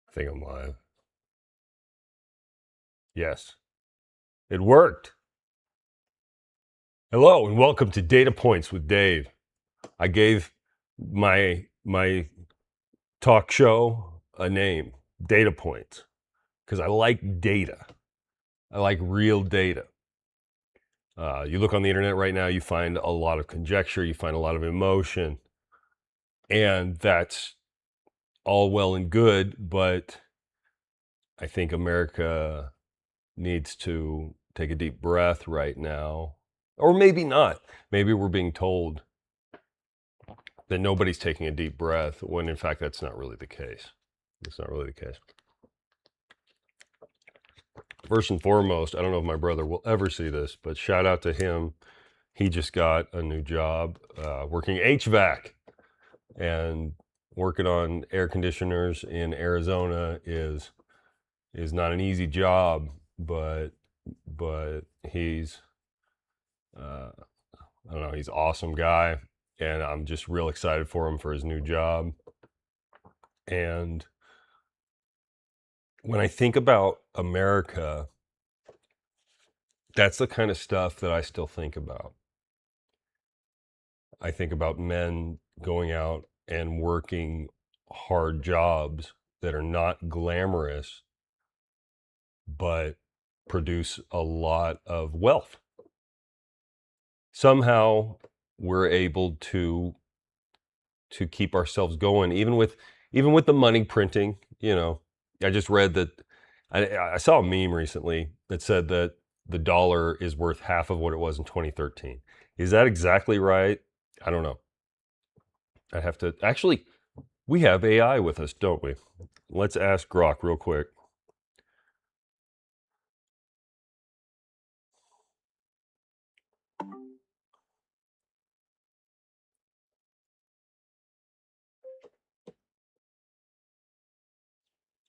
I think I'm live. Yes, it worked. Hello and welcome to Data Points with Dave. I gave my talk show a name, Data Points, because I like data. I like real data. You look on the internet right now, you find a lot of conjecture, you find a lot of emotion, and that's all well and good, but I think America needs to take a deep breath right now. Or maybe not. Maybe we're being told that nobody's taking a deep breath when in fact that's not really the case. It's not really the case. First and foremost, I don't know if my brother will ever see this, but shout out to him. He just got a new job working HVAC, and working on air conditioners in Arizona is not an easy job, but he's I don't know, he's an awesome guy, and I'm just real excited for him for his new job. And when I think about America, that's the kind of stuff that I still think about. I think about men going out and working hard jobs that are not glamorous, but produce a lot of wealth. Somehow we're able to keep ourselves going, even with the money printing. You know, I just read that I saw a meme recently that said that the dollar is worth half of what it was in 2013. Is that exactly right? I don't know. I'd have to actually. We have AI with us, don't we? Let's ask Grok real quick.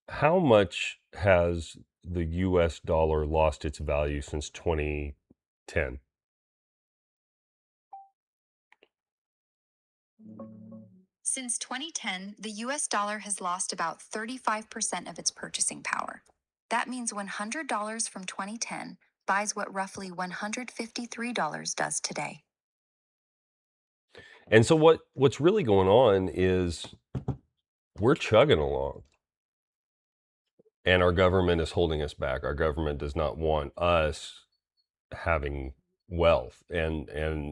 How much has the US dollar lost its value since 2010? Since 2010, the US dollar has lost about 35% of its purchasing power. That means $100 from 2010 buys what roughly $153 does today. And so what's really going on is we're chugging along, and our government is holding us back. Our government does not want us having wealth. And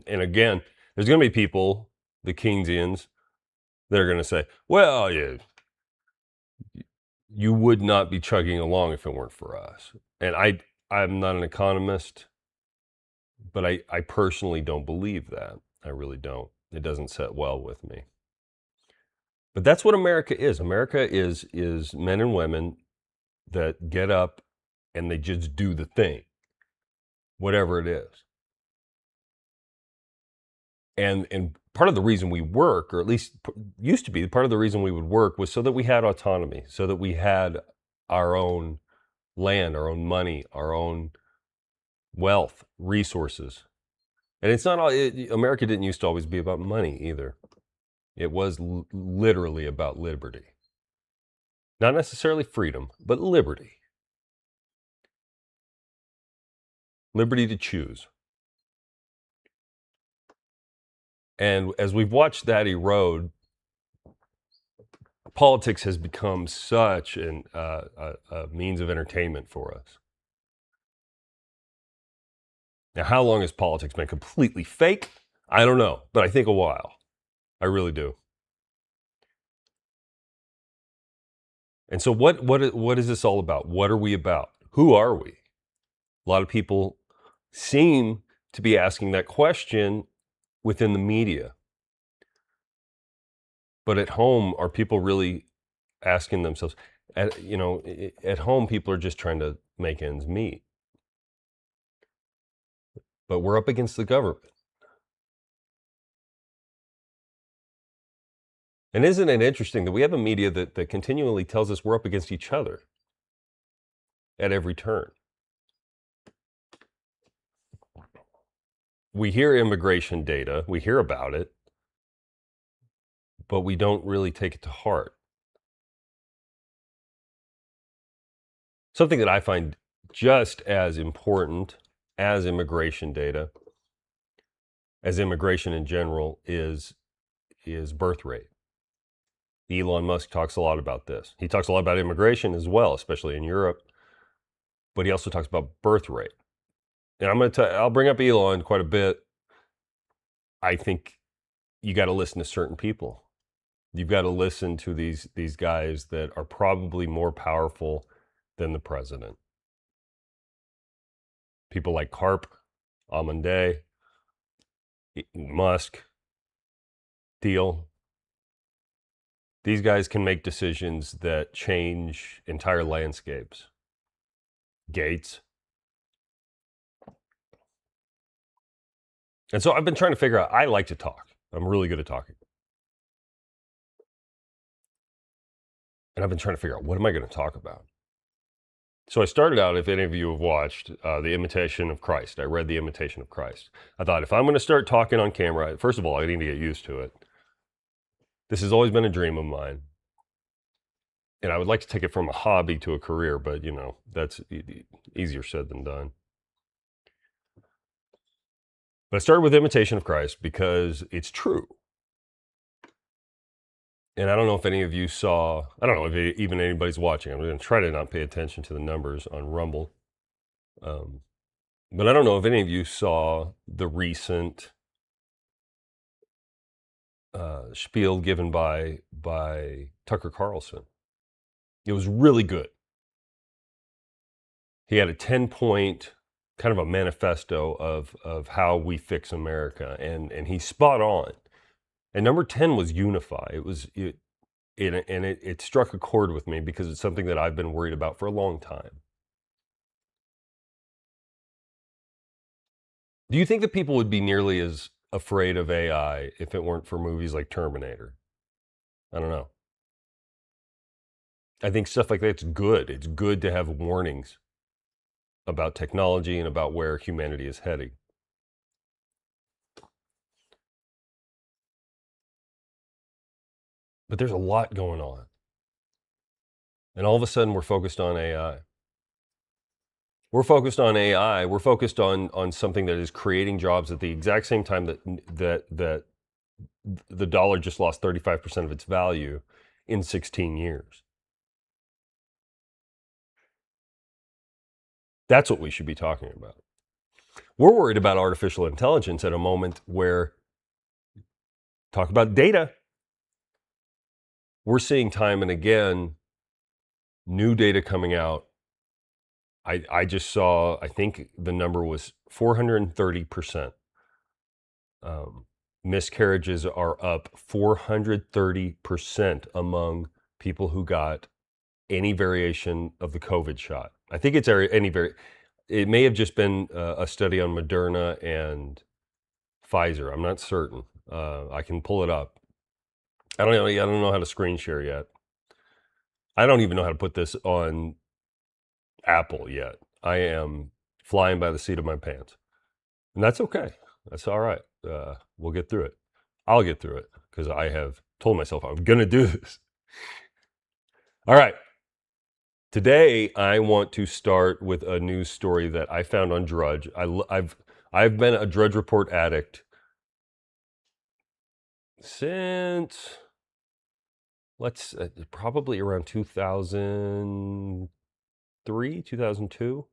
again, there's going to be people, the Keynesians, that are going to say, well, yeah, you would not be chugging along if it weren't for us. And I'm not an economist, but I personally don't believe that. I really don't. It doesn't set well with me. But that's what America is. America is men and women that get up and they just do the thing, whatever it is. And part of the reason we work, or at least used to be part of the reason we would work, was so that we had autonomy, so that we had our own land, our own money, our own wealth, resources. And it's not all, America didn't used to always be about money either. It was literally about liberty. Not necessarily freedom, but liberty. Liberty to choose. And as we've watched that erode, politics has become such a means of entertainment for us. Now, how long has politics been completely fake? I don't know, but I think a while. I really do. And so what is this all about? What are we about? Who are we? A lot of people seem to be asking that question within the media. But at home, are people really asking themselves? At home, people are just trying to make ends meet. But we're up against the government. And isn't it interesting that we have a media that continually tells us we're up against each other at every turn? We hear immigration data, we hear about it, but we don't really take it to heart. something that I find just as important as immigration data, as immigration in general, is birth rate. Elon Musk talks a lot about this. He talks a lot about immigration as well, especially in Europe, but he also talks about birth rate. And I'll bring up Elon quite a bit. I think you got to listen to certain people. You've got to listen to these guys that are probably more powerful than the president. People like Karp, Amanday, Musk, Thiel. These guys can make decisions that change entire landscapes. Gates. And so I've been trying to figure out, I like to talk. I'm really good at talking. And I've been trying to figure out, what am I going to talk about? So I started out, if any of you have watched The Imitation of Christ, I read The Imitation of Christ. I thought, if I'm going to start talking on camera, first of all, I need to get used to it. This has always been a dream of mine. And I would like to take it from a hobby to a career, but, you know, that's easier said than done. But I started with Imitation of Christ because it's true. And I don't know if any of you saw, I don't know if even anybody's watching. I'm going to try to not pay attention to the numbers on Rumble. But I don't know if any of you saw the recent spiel given by Tucker Carlson. It was really good. He had a 10-point kind of a manifesto of how we fix America, and he's spot on. And number 10 was unify. It struck a chord with me because it's something that I've been worried about for a long time. Do you think that people would be nearly as afraid of AI if it weren't for movies like Terminator? I don't know. I think stuff like that's good. It's good to have warnings about technology and about where humanity is heading. But there's a lot going on. And all of a sudden we're focused on AI. We're focused on AI. We're focused on something that is creating jobs at the exact same time that the dollar just lost 35% of its value in 16 years. That's what we should be talking about. We're worried about artificial intelligence at a moment where, talk about data, we're seeing time and again new data coming out. I just saw, I think the number was 430%. Miscarriages are up 430% among people who got any variation of the COVID shot. I think it's it may have just been a study on Moderna and Pfizer. I'm not certain. I can pull it up. I don't know how to screen share yet. I don't even know how to put this on Apple yet. I am flying by the seat of my pants. And that's okay. That's all right. We'll get through it. I'll get through it because I have told myself I'm going to do this. All right. Today, I want to start with a news story that I found on Drudge. I've been a Drudge Report addict since probably around 2003, 2002,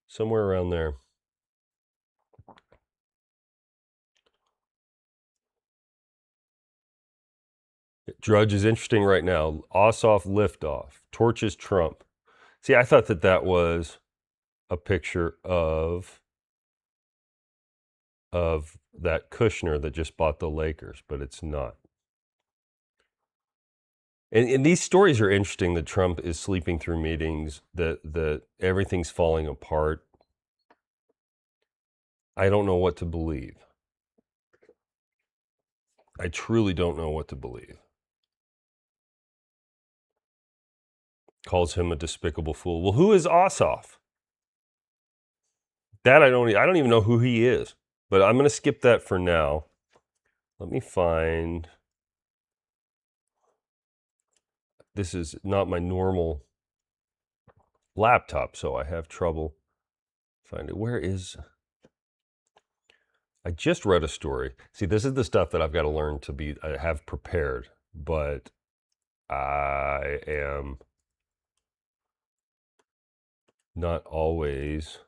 somewhere around there. Drudge is interesting right now. Ossoff liftoff, torches Trump. See, I thought that was a picture of that Kushner that just bought the Lakers, but it's not. And these stories are interesting, that Trump is sleeping through meetings, that everything's falling apart. I don't know what to believe. I truly don't know what to believe. Calls him a despicable fool. Well, who is Ossoff? That I don't even know who he is, but I'm going to skip that for now. Let me find, this is not my normal laptop, so I have trouble finding. Where is? I just read a story. See, this is the stuff that I've got to learn to have prepared, but I am not always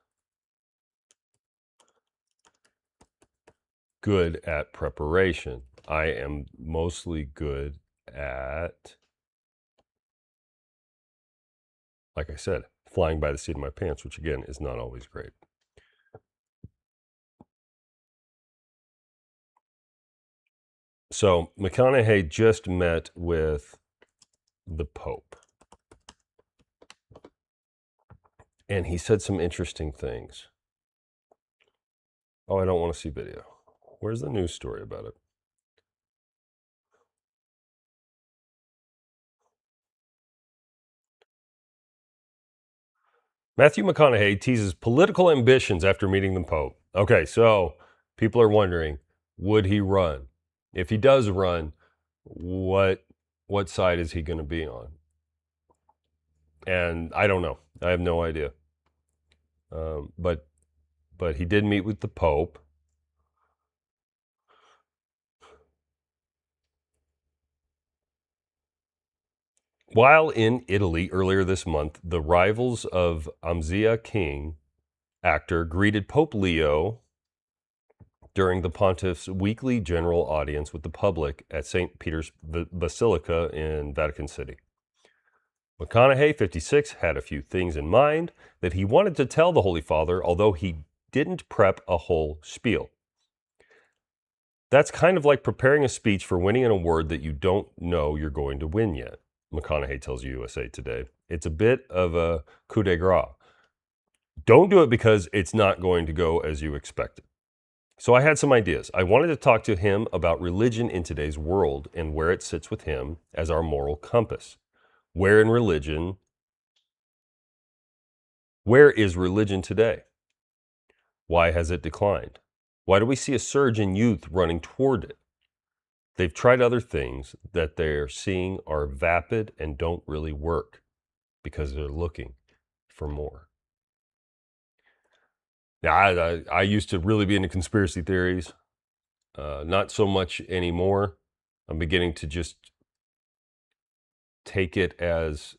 good at preparation. I am mostly good at, like I said, flying by the seat of my pants, which again is not always great. So McConaughey just met with the Pope. And he said some interesting things. Oh, I don't want to see video. Where's the news story about it? Matthew McConaughey teases political ambitions after meeting the Pope. Okay, so people are wondering, would he run? If he does run, what side is he going to be on? And I don't know. I have no idea. But he did meet with the Pope. While in Italy earlier this month, the rivals of Amzia King, actor, greeted Pope Leo during the pontiff's weekly general audience with the public at St. Peter's Basilica in Vatican City. McConaughey, 56, had a few things in mind that he wanted to tell the Holy Father, although he didn't prep a whole spiel. That's kind of like preparing a speech for winning an award that you don't know you're going to win yet, McConaughey tells USA Today. It's a bit of a coup de grace. Don't do it because it's not going to go as you expected. So I had some ideas. I wanted to talk to him about religion in today's world and where it sits with him as our moral compass. Where is religion today? Why has it declined? Why do we see a surge in youth running toward it? They've tried other things that they're seeing are vapid and don't really work because they're looking for more. Now, I used to really be into conspiracy theories. Not so much anymore. I'm beginning to just take it as,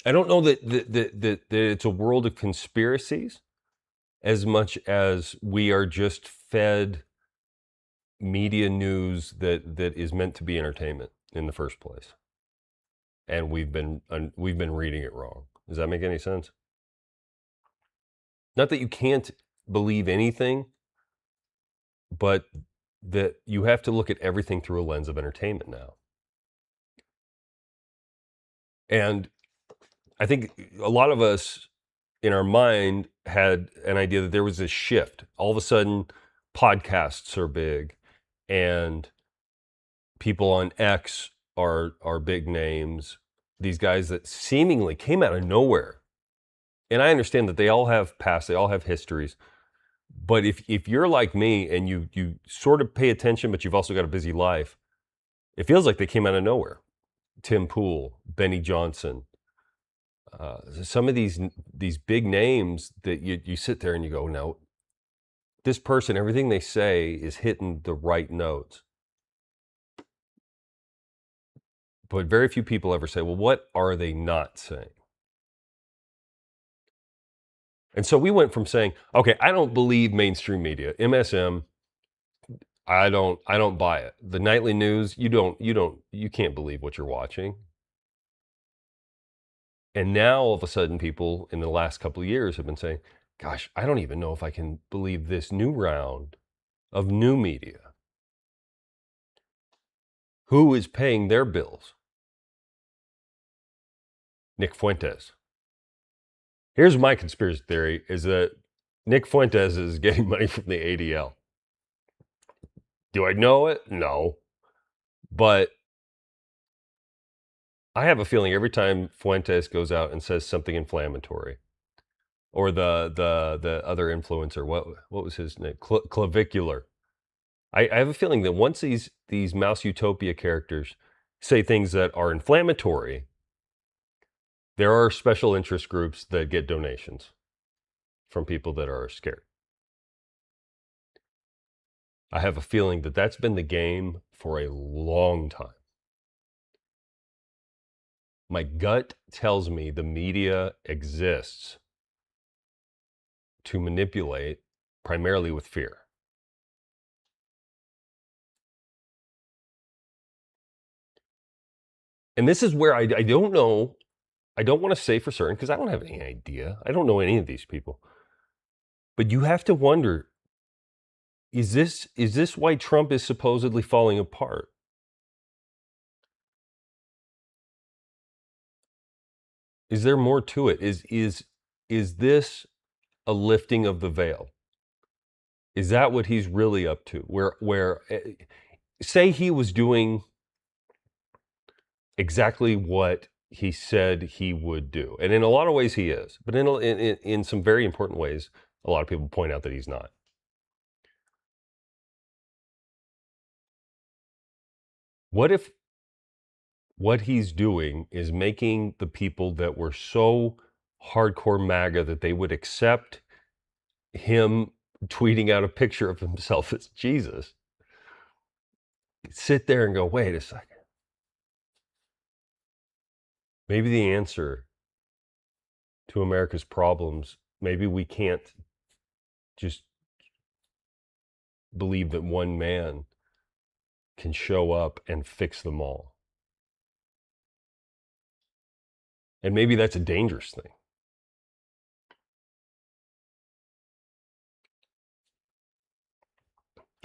I don't know that it's a world of conspiracies as much as we are just fed media news that is meant to be entertainment in the first place, and we've been reading it wrong. Does that make any sense? Not that you can't believe anything, but that you have to look at everything through a lens of entertainment now. And I think a lot of us in our mind had an idea that there was this shift. All of a sudden, podcasts are big, and people on X are big names. These guys that seemingly came out of nowhere. And I understand that they all have past, they all have histories. But if you're like me and you sort of pay attention, but you've also got a busy life, it feels like they came out of nowhere. Tim Pool, Benny Johnson, some of these big names that you sit there and you go, no, this person, everything they say is hitting the right notes. But very few people ever say, well, what are they not saying? And so we went from saying, okay, I don't believe mainstream media, MSM, I don't buy it. The nightly news, you can't believe what you're watching. And now all of a sudden people in the last couple of years have been saying, gosh, I don't even know if I can believe this new round of new media. Who is paying their bills? Nick Fuentes. Here's my conspiracy theory, is that Nick Fuentes is getting money from the ADL. Do I know it? No. But I have a feeling every time Fuentes goes out and says something inflammatory, or the other influencer, what was his name? Clavicular. I have a feeling that once these Mouse Utopia characters say things that are inflammatory, There are special interest groups that get donations from people that are scared. I have a feeling that that's been the game for a long time. My gut tells me the media exists to manipulate primarily with fear. And this is where I don't know. I don't want to say for certain because I don't have any idea. I don't know any of these people. But you have to wonder, is this why Trump is supposedly falling apart? Is there more to it? Is this a lifting of the veil? Is that what he's really up to? Where say he was doing exactly what he said he would do, and in a lot of ways he is, but in some very important ways, a lot of people point out that he's not. What if what he's doing is making the people that were so hardcore MAGA that they would accept him tweeting out a picture of himself as Jesus, sit there and go, wait a second. Maybe the answer to America's problems, maybe we can't just believe that one man can show up and fix them all. And maybe that's a dangerous thing.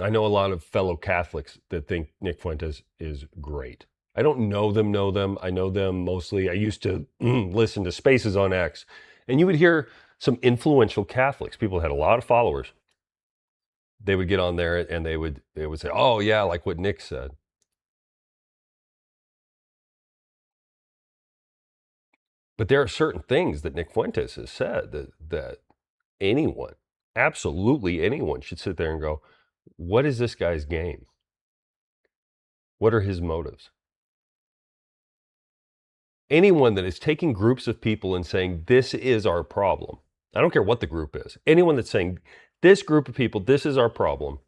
I know a lot of fellow Catholics that think Nick Fuentes is great. I don't know them. I know them mostly. I used to listen to Spaces on X, and you would hear some influential Catholics, people had a lot of followers. They would get on there and they would say, "Oh yeah, like what Nick said." But there are certain things that Nick Fuentes has said that anyone, absolutely anyone, should sit there and go, "What is this guy's game? What are his motives?" Anyone that is taking groups of people and saying, this is our problem. I don't care what the group is. Anyone that's saying, this group of people, this is our problem,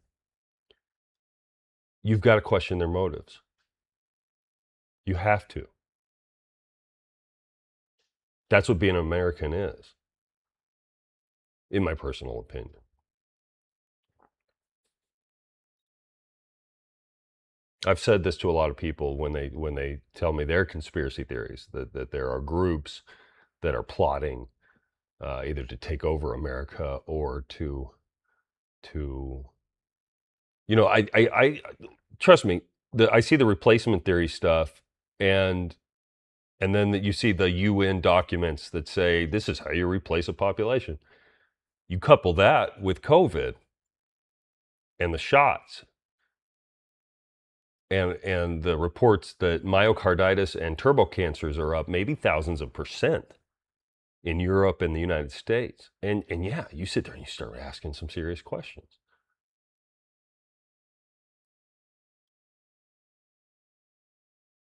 you've got to question their motives. You have to. That's what being an American is, in my personal opinion. I've said this to a lot of people when they tell me their conspiracy theories, that there are groups that are plotting either to take over America or to I trust me, I see the replacement theory stuff, and then that you see the UN documents that say this is how you replace a population. You couple that with COVID and the shots and the reports that myocarditis and turbo cancers are up maybe thousands of percent in Europe and the United States. And yeah, you sit there and you start asking some serious questions.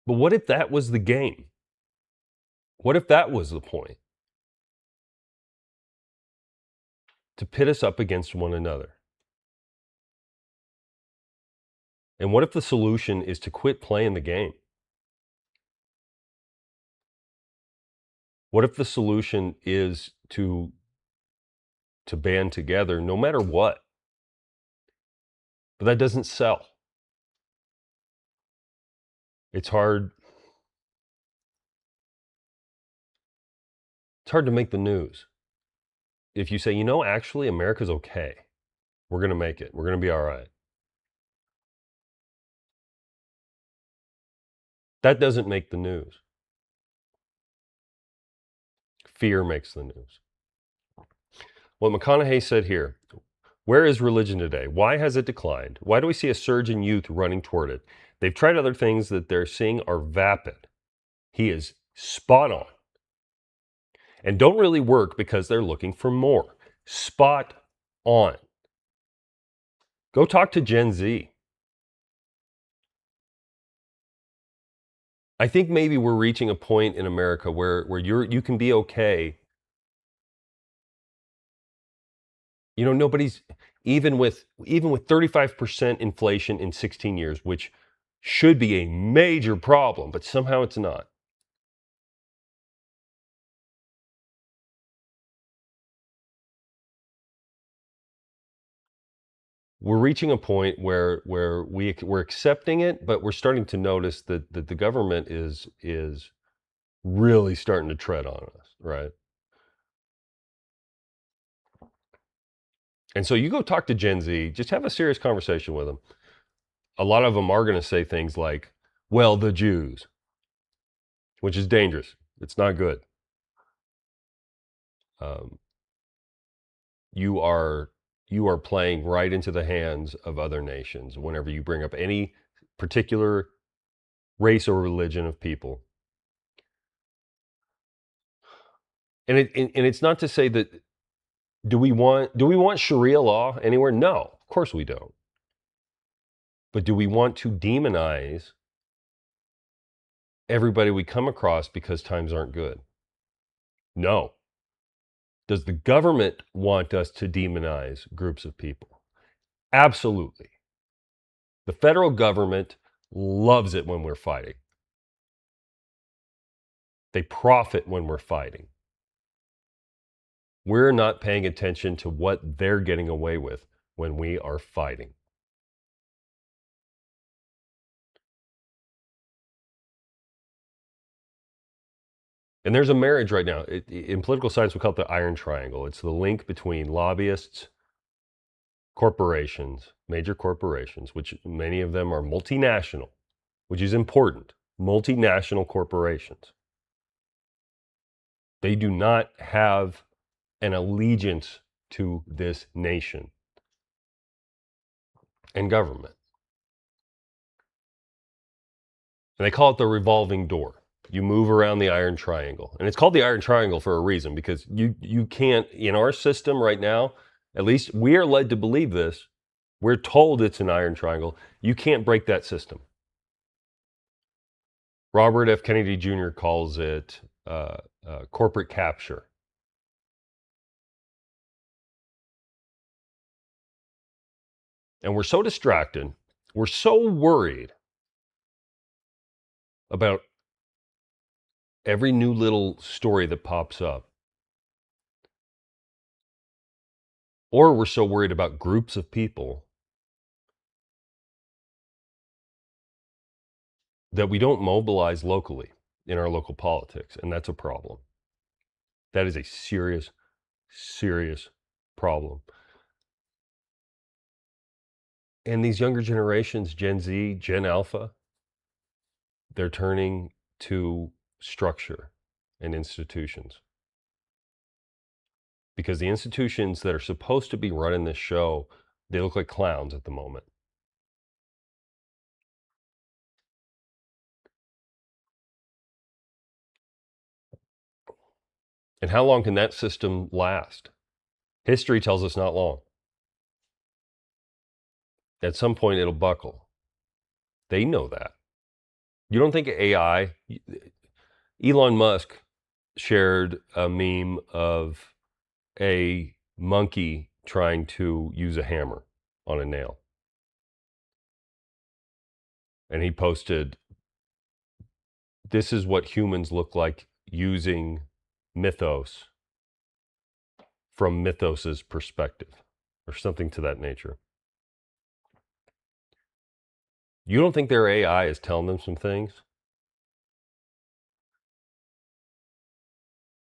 But what if that was the game? What if that was the point? To pit us up against one another. And what if the solution is to quit playing the game? What if the solution is to band together no matter what? But that doesn't sell. It's hard. It's hard to make the news. If you say, actually, America's okay. We're going to make it. We're going to be all right. That doesn't make the news. Fear makes the news. What McConaughey said here, where is religion today? Why has it declined? Why do we see a surge in youth running toward it? They've tried other things that they're seeing are vapid. He is spot on. And don't really work because they're looking for more. Spot on. Go talk to Gen Z. I think maybe we're reaching a point in America where you can be okay. You know, nobody's even with 35% inflation in 16 years, which should be a major problem, but somehow it's not. We're reaching a point where we're accepting it, but we're starting to notice that the government is really starting to tread on us, right? And so you go talk to Gen Z, just have a serious conversation with them. A lot of them are going to say things like, "Well, the Jews," which is dangerous. It's not good. Um, you are playing right into the hands of other nations whenever you bring up any particular race or religion of people. And it's not to say that do we want Sharia law anywhere? No, of course we don't. But do we want to demonize everybody we come across because times aren't good? No. Does the government want us to demonize groups of people? Absolutely. The federal government loves it when we're fighting. They profit when we're fighting. We're not paying attention to what they're getting away with when we are fighting. And there's a marriage right now. In political science, we call it the iron triangle. It's the link between lobbyists, corporations, major corporations, which many of them are multinational, which is important. Multinational corporations. They do not have an allegiance to this nation and government. And they call it the revolving door. You move around the iron triangle. And it's called the iron triangle for a reason, because you can't, in our system right now, at least we are led to believe this. We're told it's an iron triangle. You can't break that system. Robert F. Kennedy Jr. calls it corporate capture. And we're so distracted. We're so worried about every new little story that pops up. Or we're so worried about groups of people that we don't mobilize locally in our local politics. And that's a problem. That is a serious, serious problem. And these younger generations, Gen Z, Gen Alpha, they're turning to structure and institutions. Because the institutions that are supposed to be running this show, they look like clowns at the moment. And how long can that system last? History tells us not long. At some point, it'll buckle. They know that. You don't think AI, Elon Musk shared a meme of a monkey trying to use a hammer on a nail. And he posted, "This is what humans look like using Mythos from Mythos's perspective," or something to that nature. You don't think their AI is telling them some things?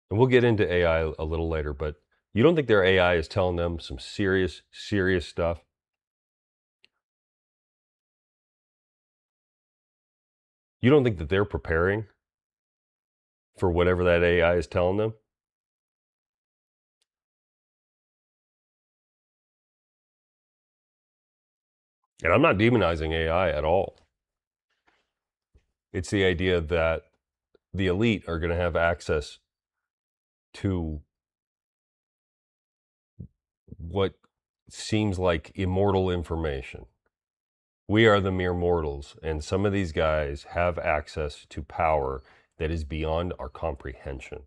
And we'll get into AI a little later, but you don't think their AI is telling them some serious, serious stuff? You don't think that they're preparing for whatever that AI is telling them? And I'm not demonizing AI at all. It's the idea that the elite are going to have access to what seems like immortal information. We are the mere mortals, and some of these guys have access to power that is beyond our comprehension.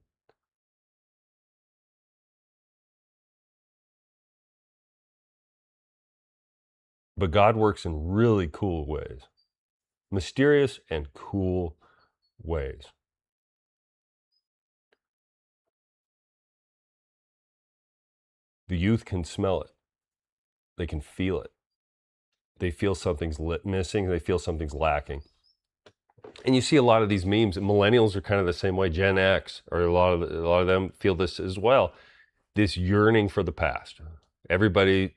But God works in really cool ways, mysterious and cool ways. The youth can smell it. They can feel it. They feel something's missing. They feel something's lacking. And you see a lot of these memes. Millennials are kind of the same way. Gen X, or a lot of them feel this as well. This yearning for the past. Everybody,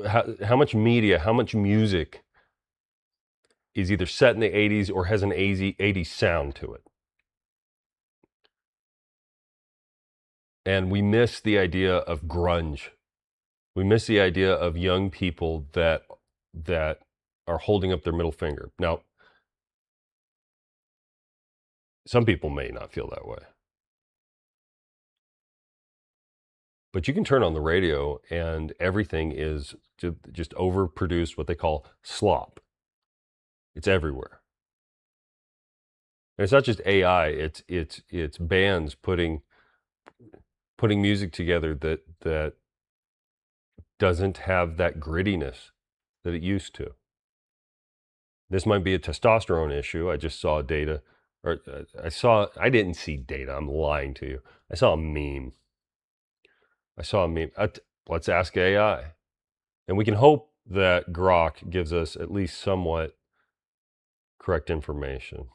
how much media, how much music is either set in the 80s or has an 80s sound to it. And we miss the idea of grunge. We miss the idea of young people that are holding up their middle finger. Now, some people may not feel that way. But you can turn on the radio and everything is just overproduced, what they call slop. It's everywhere. And it's not just AI, it's bands putting music together that doesn't have that grittiness that it used to. This might be a testosterone issue. I just saw data, or I didn't see data, I'm lying to you. I saw a meme. Let's ask AI. And we can hope that Grok gives us at least somewhat correct information.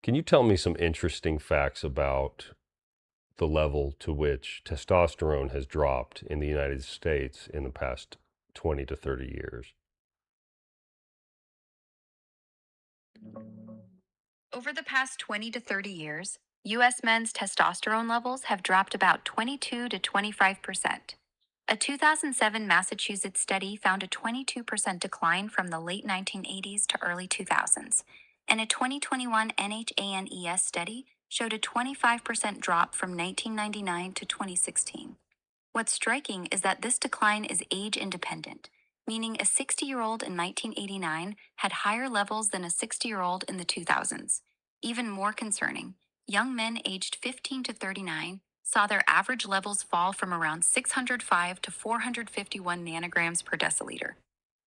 Can you tell me some interesting facts about the level to which testosterone has dropped in the United States in the past 20 to 30 years? Over the past 20 to 30 years, U.S. men's testosterone levels have dropped about 22 to 25%. A 2007 Massachusetts study found a 22% decline from the late 1980s to early 2000s, and a 2021 NHANES study showed a 25% drop from 1999 to 2016. What's striking is that this decline is age independent, meaning a 60-year-old in 1989 had higher levels than a 60-year-old in the 2000s. Even more concerning, young men aged 15 to 39 saw their average levels fall from around 605 to 451 nanograms per deciliter.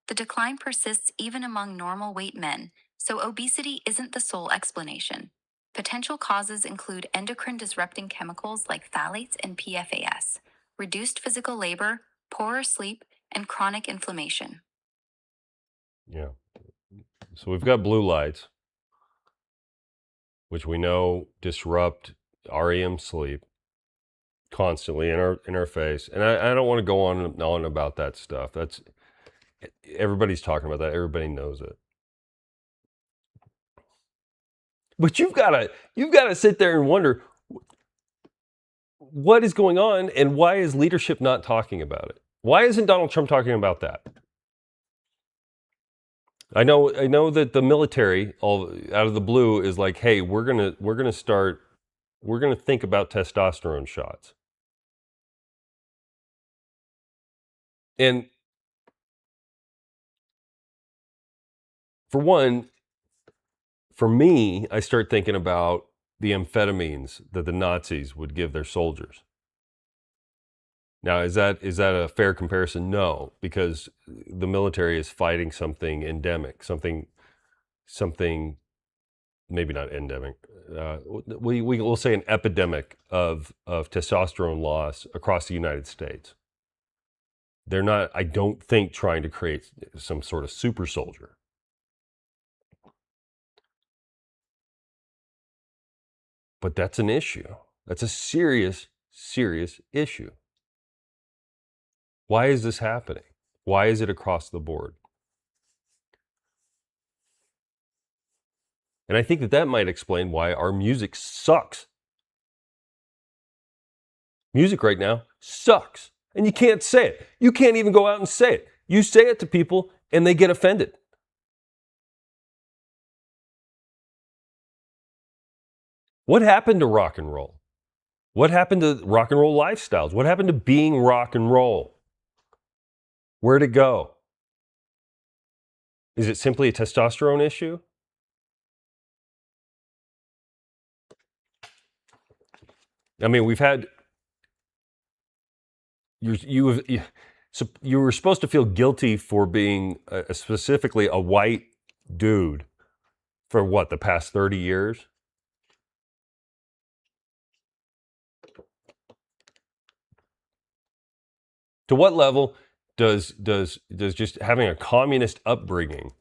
The decline persists even among normal weight men, so obesity isn't the sole explanation. Potential causes include endocrine disrupting chemicals like phthalates and PFAS, reduced physical labor, poorer sleep, and chronic inflammation. Yeah. So we've got blue lights, which we know disrupt REM sleep constantly in our face. And I don't want to go on and on about that stuff. Everybody's talking about that. Everybody knows it. But you've got to sit there and wonder what is going on and why is leadership not talking about it? Why isn't Donald Trump talking about that? I know that the military, all out of the blue, is like, hey, we're gonna think about testosterone shots. And for one, for me, I start thinking about the amphetamines that the Nazis would give their soldiers. Now, is that a fair comparison? No, because the military is fighting something endemic, something maybe not endemic. We'll say an epidemic of testosterone loss across the United States. They're not, I don't think, trying to create some sort of super soldier. But that's an issue. That's a serious, serious issue. Why is this happening? Why is it across the board? And I think that might explain why our music sucks. Music right now sucks. And you can't say it. You can't even go out and say it. You say it to people and they get offended. What happened to rock and roll? What happened to rock and roll lifestyles? What happened to being rock and roll? Where'd it go? Is it simply a testosterone issue? I mean, we've had so you were supposed to feel guilty for being specifically a white dude for what, the past 30 years? To what level does just having a communist upbringing,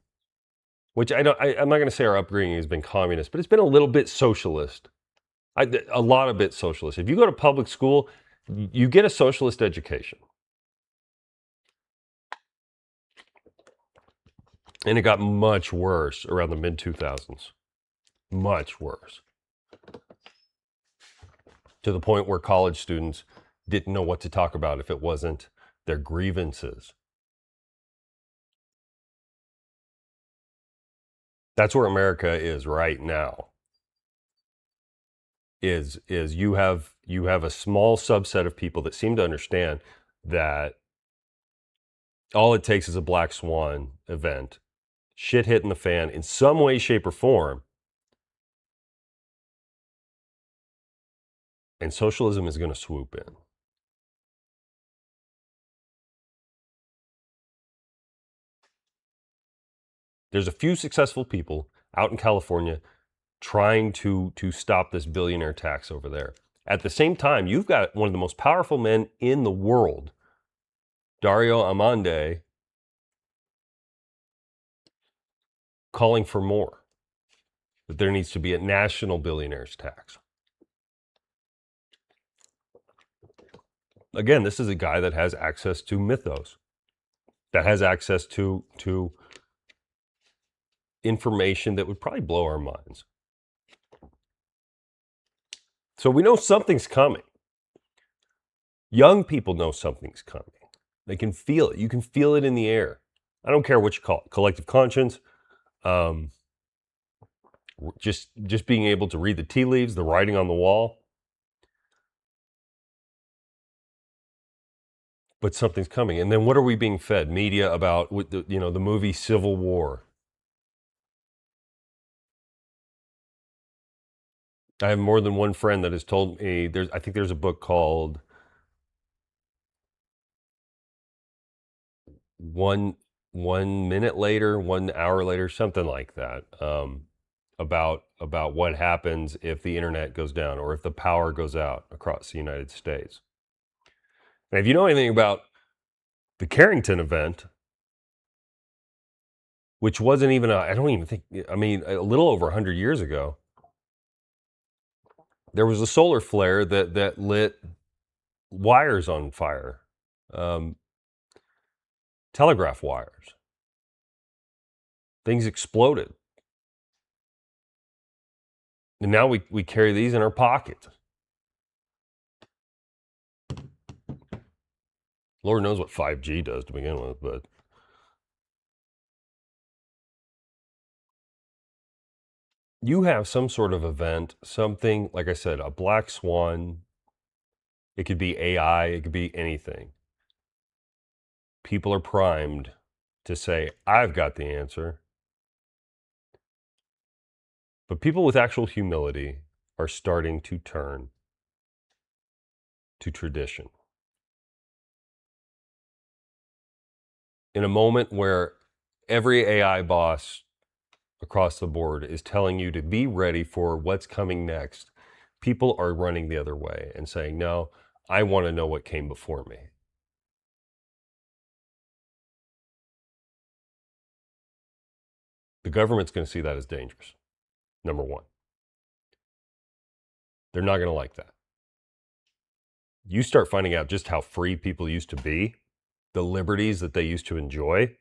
which I'm not going to say our upbringing has been communist, but it's been a little bit socialist. A lot of bit socialist. If you go to public school, you get a socialist education. And it got much worse around the mid 2000s. Much worse. To the point where college students didn't know what to talk about if it wasn't their grievances. That's where America is right now. Is you have a small subset of people that seem to understand that all it takes is a black swan event, shit hitting the fan in some way, shape, or form, and socialism is going to swoop in. There's a few successful people out in California trying to stop this billionaire tax over there. At the same time, you've got one of the most powerful men in the world, Dario Amande, calling for more, that there needs to be a national billionaires tax. Again, this is a guy that has access to mythos, that has access to information that would probably blow our minds. So we know something's coming. Young people know something's coming. They can feel it. You can feel it in the air. I don't care what you call it, collective conscience, just being able to read the tea leaves, the writing on the wall. But something's coming. And then what are we being fed? Media about, the movie Civil War. I have more than one friend that has told me I think there's a book called One Minute Later, 1 hour later, something like that, about what happens if the internet goes down or if the power goes out across the United States. And if you know anything about the Carrington event, which wasn't even a little over 100 years ago, there was a solar flare that lit wires on fire, telegraph wires. Things exploded. And now we carry these in our pockets. Lord knows what 5G does to begin with, but you have some sort of event, something, like I said, a black swan. It could be AI, it could be anything. People are primed to say, I've got the answer. But people with actual humility are starting to turn to tradition. In a moment where every AI boss across the board is telling you to be ready for what's coming next, people are running the other way and saying, no, I want to know what came before me. The government's going to see that as dangerous, number one. They're not going to like that. You start finding out just how free people used to be, the liberties that they used to enjoy.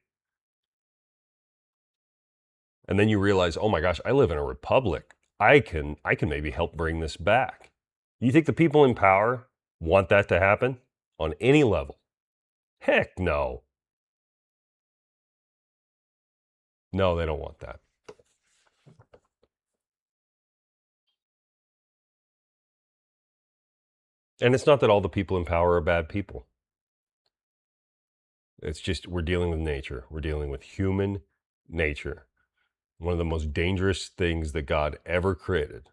And then you realize, oh my gosh, I live in a republic. I can maybe help bring this back. You think the people in power want that to happen on any level? Heck no. No, they don't want that. And it's not that all the people in power are bad people. It's just we're dealing with nature. We're dealing with human nature, one of the most dangerous things that God ever created.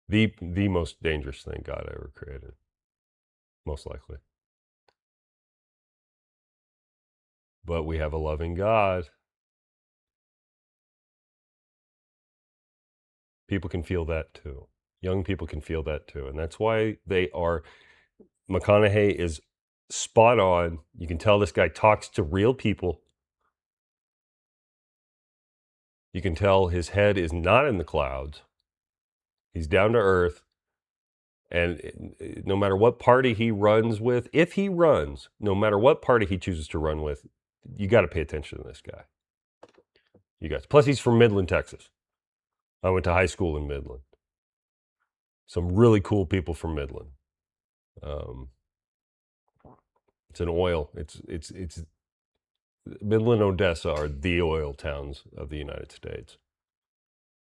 The most dangerous thing God ever created, most likely. But we have a loving God. People can feel that too. Young people can feel that too. And that's why McConaughey is spot on. You can tell this guy talks to real people. You can tell his head is not in the clouds. He's down to earth. And no matter what party he runs with, if he runs, no matter what party he chooses to run with, you got to pay attention to this guy. You guys. Plus, he's from Midland, Texas. I went to high school in Midland. Some really cool people from Midland. It's an oil. It's Midland, Odessa are the oil towns of the United States.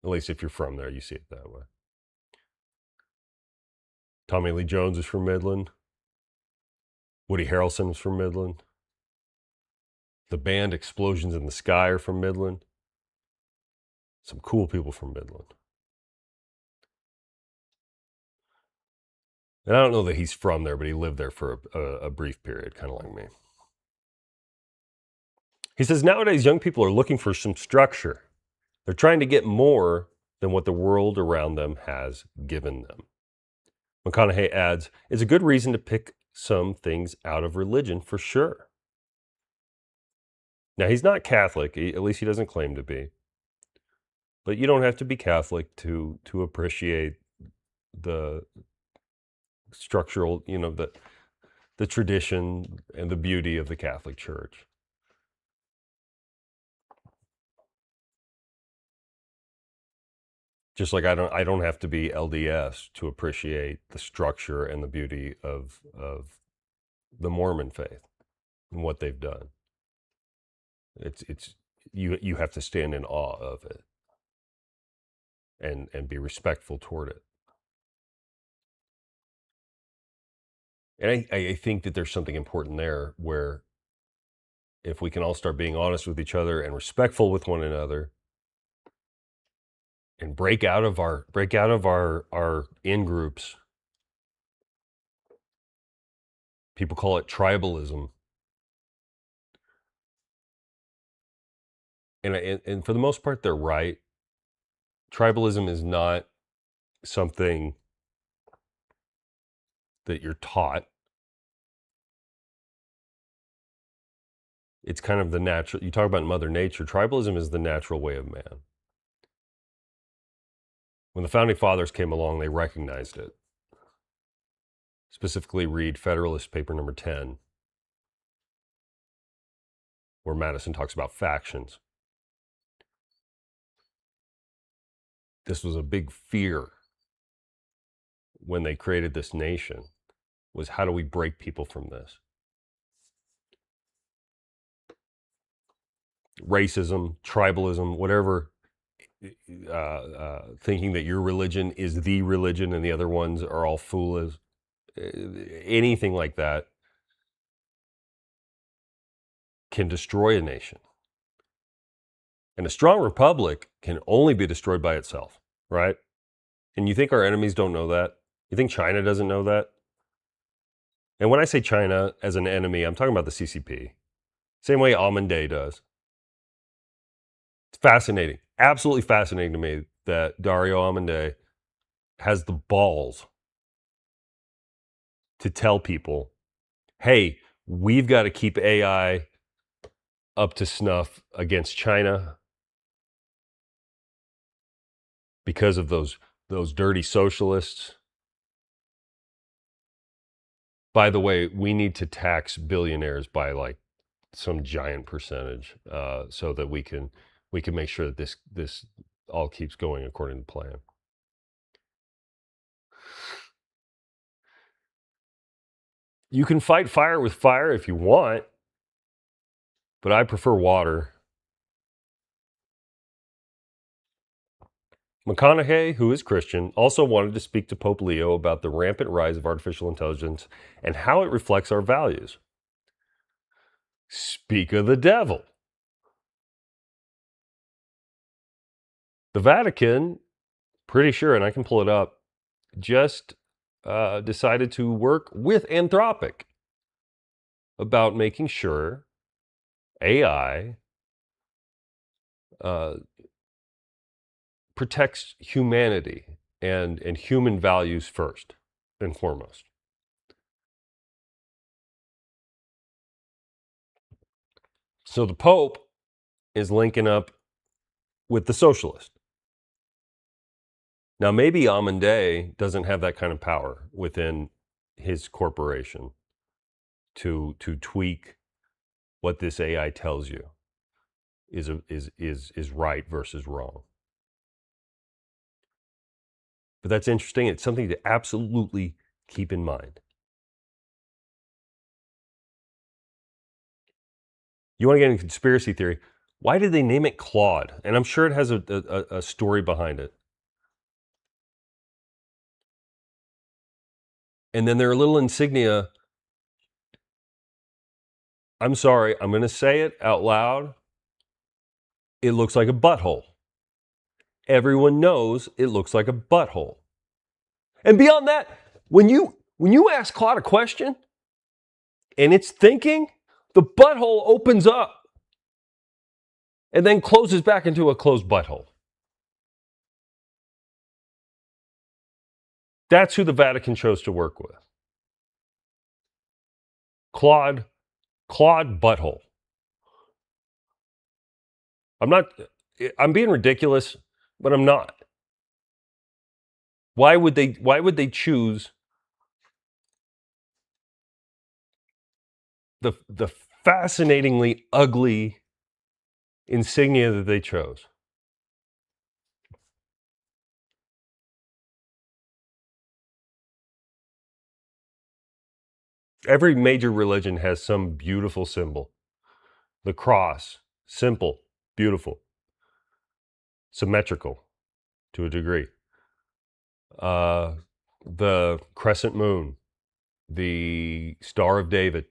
At least if you're from there, you see it that way. Tommy Lee Jones is from Midland. Woody Harrelson is from Midland. The band Explosions in the Sky are from Midland. Some cool people from Midland. And I don't know that he's from there, but he lived there for a brief period, kind of like me. He says, nowadays, young people are looking for some structure. They're trying to get more than what the world around them has given them. McConaughey adds, it's a good reason to pick some things out of religion for sure. Now, he's not Catholic, at least he doesn't claim to be. But you don't have to be Catholic to appreciate the structural, the tradition and the beauty of the Catholic Church. Just like I don't have to be LDS to appreciate the structure and the beauty of the Mormon faith and what they've done. You have to stand in awe of it and be respectful toward it. And I think that there's something important there where if we can all start being honest with each other and respectful with one another, and break out of our in groups. People call it tribalism. And for the most part, they're right. Tribalism is not something that you're taught. It's kind of the natural, you talk about Mother Nature, tribalism is the natural way of man. When the Founding Fathers came along, they recognized it. Specifically, read Federalist Paper number 10, where Madison talks about factions. This was a big fear when they created this nation, was how do we break people from this? Racism, tribalism, whatever, thinking that your religion is the religion and the other ones are all foolish, anything like that can destroy a nation. And a strong republic can only be destroyed by itself, right? And you think our enemies don't know that? You think China doesn't know that? And when I say China as an enemy, I'm talking about the CCP. Same way Almond Day does. It's fascinating, absolutely fascinating to me that Dario Amodei has the balls to tell people, hey, we've got to keep AI up to snuff against China because of those dirty socialists. By the way, we need to tax billionaires by like some giant percentage so that we can make sure that this all keeps going according to plan. You can fight fire with fire if you want, but I prefer water. McConaughey, who is Christian, also wanted to speak to Pope Leo about the rampant rise of artificial intelligence and how it reflects our values. Speak of the devil. The Vatican, pretty sure, and I can pull it up, just decided to work with Anthropic about making sure AI protects humanity and human values first and foremost. So the Pope is linking up with the socialist. Now, maybe Amanday doesn't have that kind of power within his corporation to tweak what this AI tells you is right versus wrong. But that's interesting. It's something to absolutely keep in mind. You want to get into conspiracy theory? Why did they name it Claude? And I'm sure it has a story behind it. And then there are little insignia. I'm sorry, I'm going to say it out loud. It looks like a butthole. Everyone knows it looks like a butthole. And beyond that, when you ask Claude a question and it's thinking, the butthole opens up and then closes back into a closed butthole. That's who the Vatican chose to work with. Claude Butthole. I'm being ridiculous, but I'm not. Why would they choose the fascinatingly ugly insignia that they chose? Every major religion has some beautiful symbol. The cross, simple, beautiful, symmetrical to a degree. The crescent moon, the Star of David,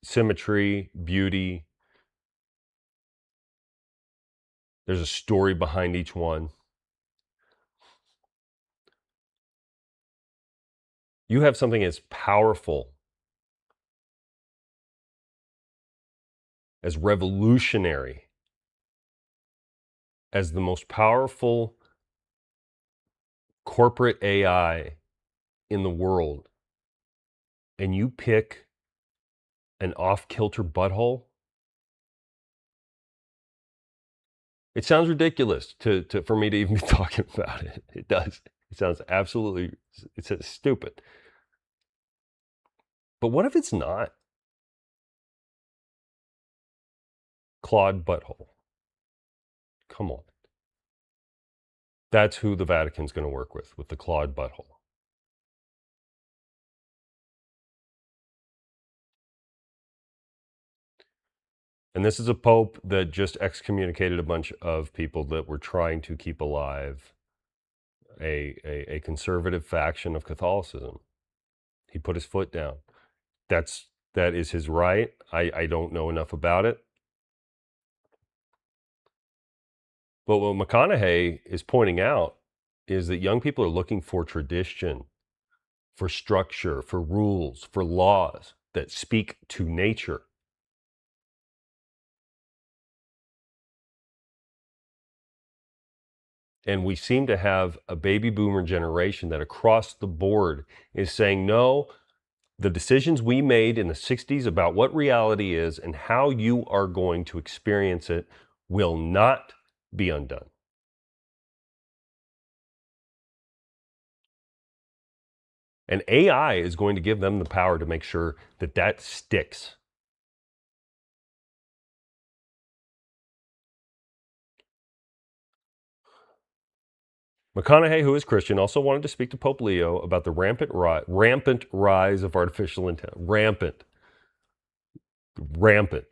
symmetry, beauty. There's a story behind each one. You have something as powerful, as revolutionary, as the most powerful corporate AI in the world, and you pick an off-kilter butthole? It sounds ridiculous for me to even be talking about it. It does. It sounds absolutely, it's stupid. But what if it's not? Claude Butthole. Come on. That's who the Vatican's going to work with the Claude Butthole. And this is a pope that just excommunicated a bunch of people that were trying to keep alive a conservative faction of Catholicism. He put his foot down. That is his right. I don't know enough about it. But what McConaughey is pointing out is that young people are looking for tradition, for structure, for rules, for laws that speak to nature. And we seem to have a baby boomer generation that across the board is saying, no, the decisions we made in the 60s about what reality is and how you are going to experience it will not be undone. And AI is going to give them the power to make sure that that sticks. McConaughey, who is Christian, also wanted to speak to Pope Leo about the rampant rise of artificial intelligence. Rampant.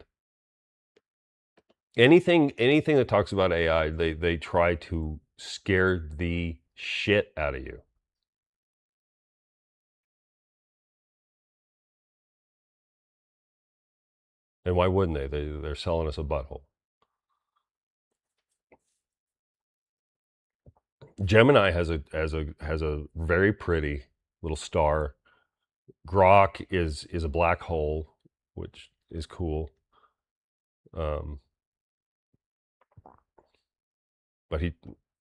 anything that talks about AI, they try to scare the shit out of you. And why wouldn't they? They're selling us a butthole. Gemini has a very pretty little star. Grok is a black hole, which is cool. But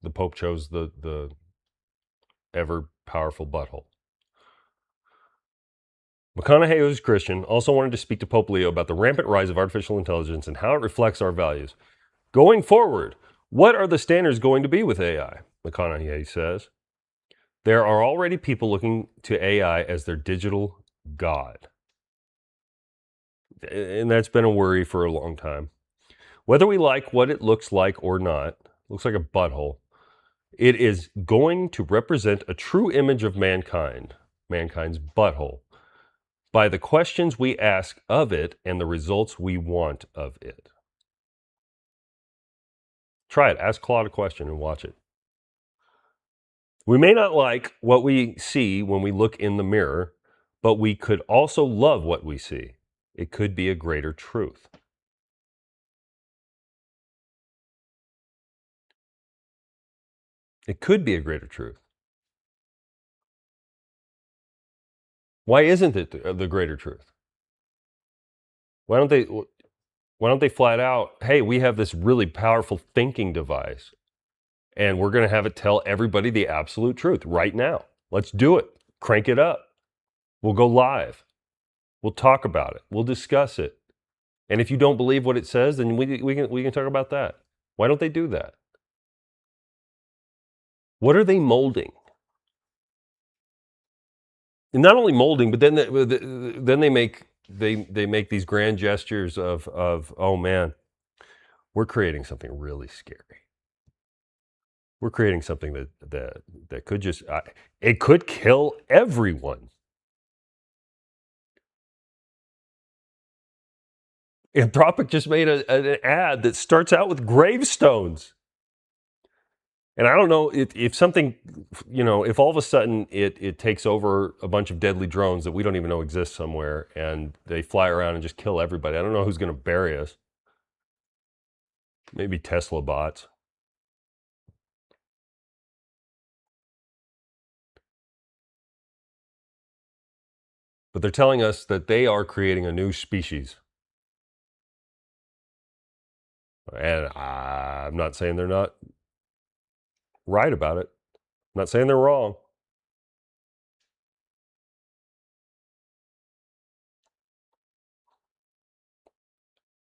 the Pope chose the ever powerful butthole. McConaughey, who's Christian, also wanted to speak to Pope Leo about the rampant rise of artificial intelligence and how it reflects our values. Going forward, what are the standards going to be with AI? McConaughey says. There are already people looking to AI as their digital god. And that's been a worry for a long time. Whether we like what it looks like or not, looks like a butthole, it is going to represent a true image of mankind, mankind's butthole, by the questions we ask of it and the results we want of it. Try it. Ask Claude a question and watch it. We may not like what we see when we look in the mirror, but we could also love what we see. It could be a greater truth. It could be a greater truth. Why isn't it the greater truth? Why don't they flat out, hey, we have this really powerful thinking device and we're going to have it tell everybody the absolute truth right now. Let's do it. Crank it up. We'll go live. We'll talk about it. We'll discuss it. And if you don't believe what it says, then we can talk about that. Why don't they do that? What are they molding? And not only molding, but then they make these grand gestures of oh man, we're creating something really scary. We're creating something that could just it could kill everyone. Anthropic just made an ad that starts out with gravestones. And I don't know if something, if all of a sudden it takes over a bunch of deadly drones that we don't even know exist somewhere and they fly around and just kill everybody. I don't know who's going to bury us. Maybe Tesla bots. But they're telling us that they are creating a new species. And I'm not saying they're not right about it. I'm not saying they're wrong.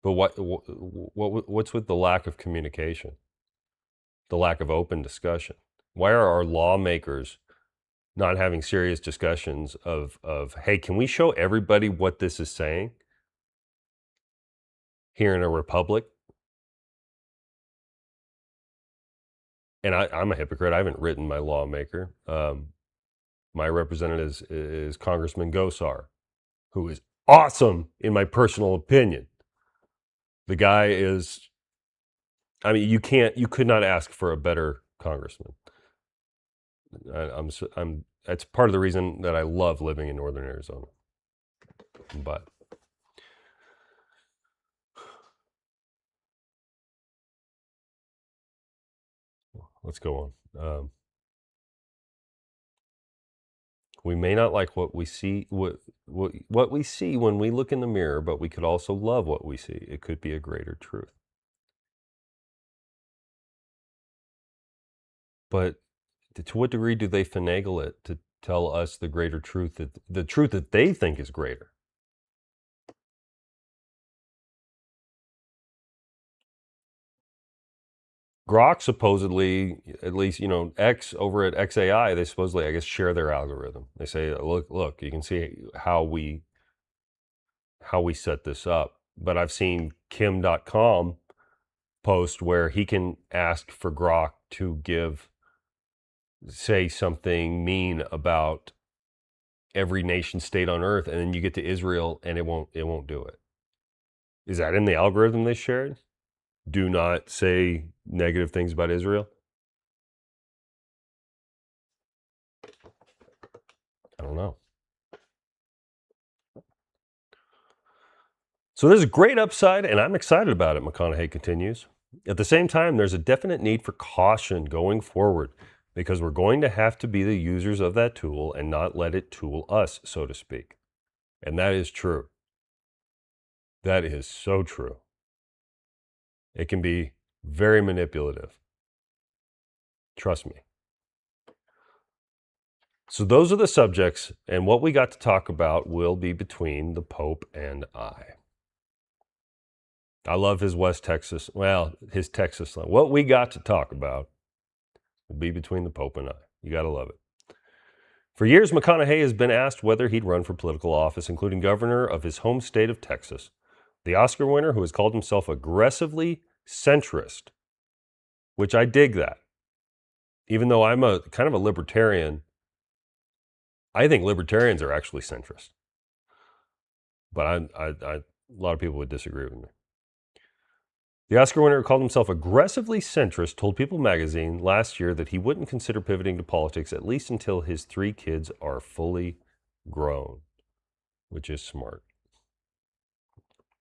But what's with the lack of communication? The lack of open discussion? Why are our lawmakers not having serious discussions of hey, can we show everybody what this is saying here in a republic? And I'm a hypocrite. I haven't written my lawmaker. My representative is Congressman Gosar, who is awesome in my personal opinion. The guy is, I mean, you could not ask for a better congressman. That's part of the reason that I love living in Northern Arizona. But let's go on. We may not like what we see, what we see when we look in the mirror, but we could also love what we see. It could be a greater truth. But to what degree do they finagle it to tell us the greater truth, the truth that they think is greater? Grok supposedly, at least, X over at XAI, they supposedly, I guess, share their algorithm. They say, look, you can see how we set this up. But I've seen Kim.com post where he can ask for Grok to say something mean about every nation state on earth, and then you get to Israel and it won't do it. Is that in the algorithm they shared? do not say negative things about Israel? I don't know. So there's a great upside, and I'm excited about it, McConaughey continues. At the same time, there's a definite need for caution going forward because we're going to have to be the users of that tool and not let it tool us, so to speak. And that is true. That is so true. It can be very manipulative. Trust me. So those are the subjects, and what we got to talk about will be between the Pope and I. I love his his Texas line. What we got to talk about will be between the Pope and I. You got to love it. For years, McConaughey has been asked whether he'd run for political office, including governor of his home state of Texas. The Oscar winner, who has called himself aggressively centrist, which I dig that. Even though I'm a kind of a libertarian, I think libertarians are actually centrist. But a lot of people would disagree with me. The Oscar winner, who called himself aggressively centrist, told People magazine last year that he wouldn't consider pivoting to politics at least until his 3 kids are fully grown, which is smart.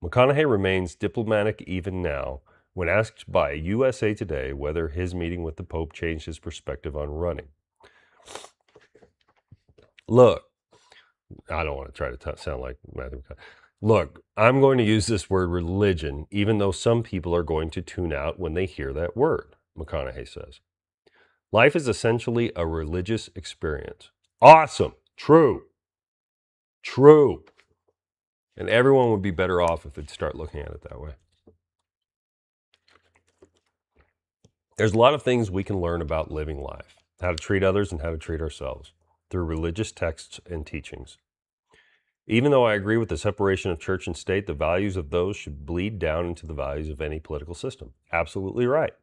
McConaughey remains diplomatic even now when asked by USA Today whether his meeting with the Pope changed his perspective on running. Look, I don't want to try to sound like Matthew McConaughey. Look, I'm going to use this word religion, even though some people are going to tune out when they hear that word, McConaughey says. Life is essentially a religious experience. Awesome. True. True. And everyone would be better off if they'd start looking at it that way. There's a lot of things we can learn about living life, how to treat others and how to treat ourselves, through religious texts and teachings. Even though I agree with the separation of church and state, the values of those should bleed down into the values of any political system. Absolutely right.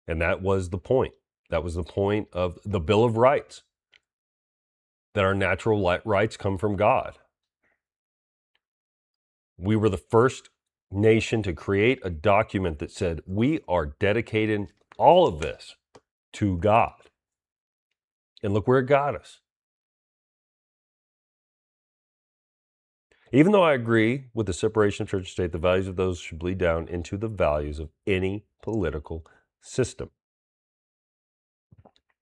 And that was the point. That was the point of the Bill of Rights, that our natural rights come from God. We were the first nation to create a document that said we are dedicating all of this to God. And look where it got us. Even though I agree with the separation of church and state, the values of those should bleed down into the values of any political system.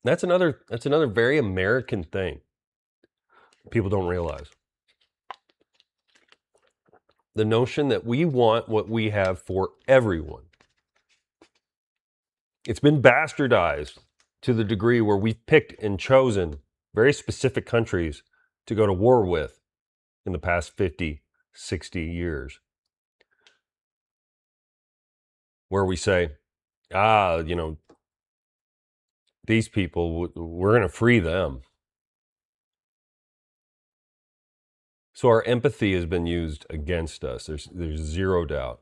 That's another very American thing people don't realize. The notion that we want what we have for everyone. It's been bastardized to the degree where we've picked and chosen very specific countries to go to war with in the past 50, 60 years. Where we say, these people, we're going to free them. So our empathy has been used against us. There's zero doubt.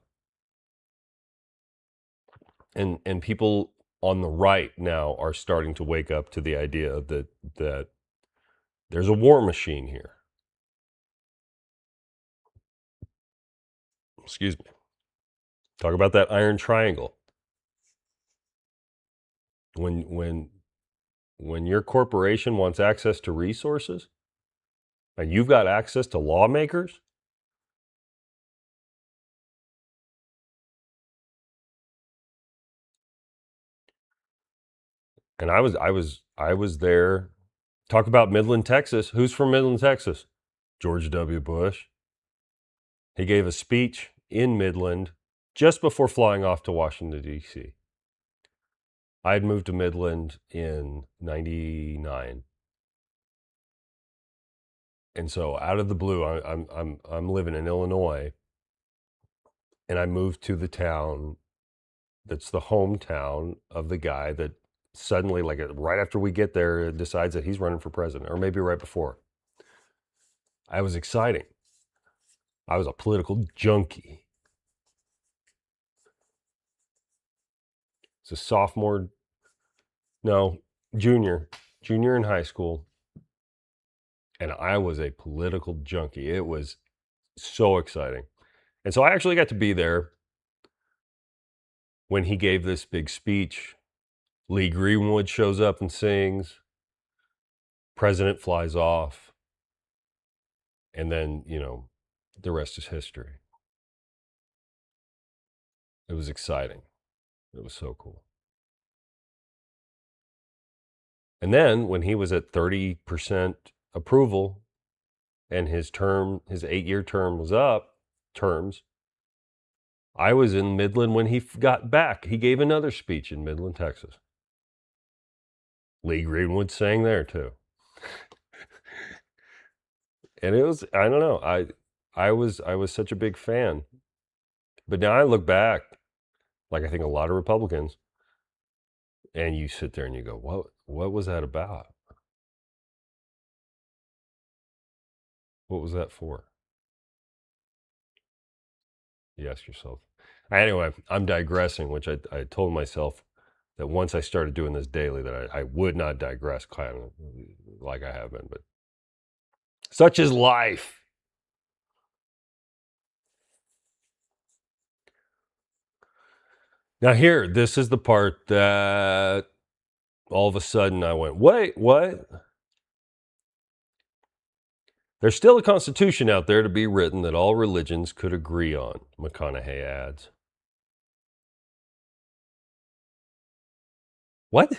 And people on the right now are starting to wake up to the idea that there's a war machine here. Excuse me. Talk about that iron triangle. When your corporation wants access to resources and you've got access to lawmakers, and I was there. Talk about Midland, Texas. Who's from Midland, Texas? George W. Bush. He gave a speech in Midland just before flying off to Washington, D.C. I had moved to Midland in 99. And so out of the blue, I'm living in Illinois, and I moved to the town that's the hometown of the guy that suddenly, like right after we get there, decides that he's running for president, or maybe right before. I was exciting. I was a political junkie. It's a junior in high school. And I was a political junkie. It was so exciting. And so I actually got to be there when he gave this big speech, Lee Greenwood shows up and sings, president flies off, and then, the rest is history. It was exciting. It was so cool. And then when he was at 30% approval and his 8-year term was up, I was in Midland when he got back. He gave another speech in Midland, Texas. Lee Greenwood sang there too. And it was, I don't know, I was such a big fan. But now I look back, like I think a lot of Republicans, and you sit there and you go, what was that about? What was that for? You ask yourself. Anyway, I'm digressing, which I told myself that once I started doing this daily that I would not digress kind of like I have been, but such is life. Now here, this is the part that all of a sudden I went, wait, what? There's still a constitution out there to be written that all religions could agree on, McConaughey adds. What?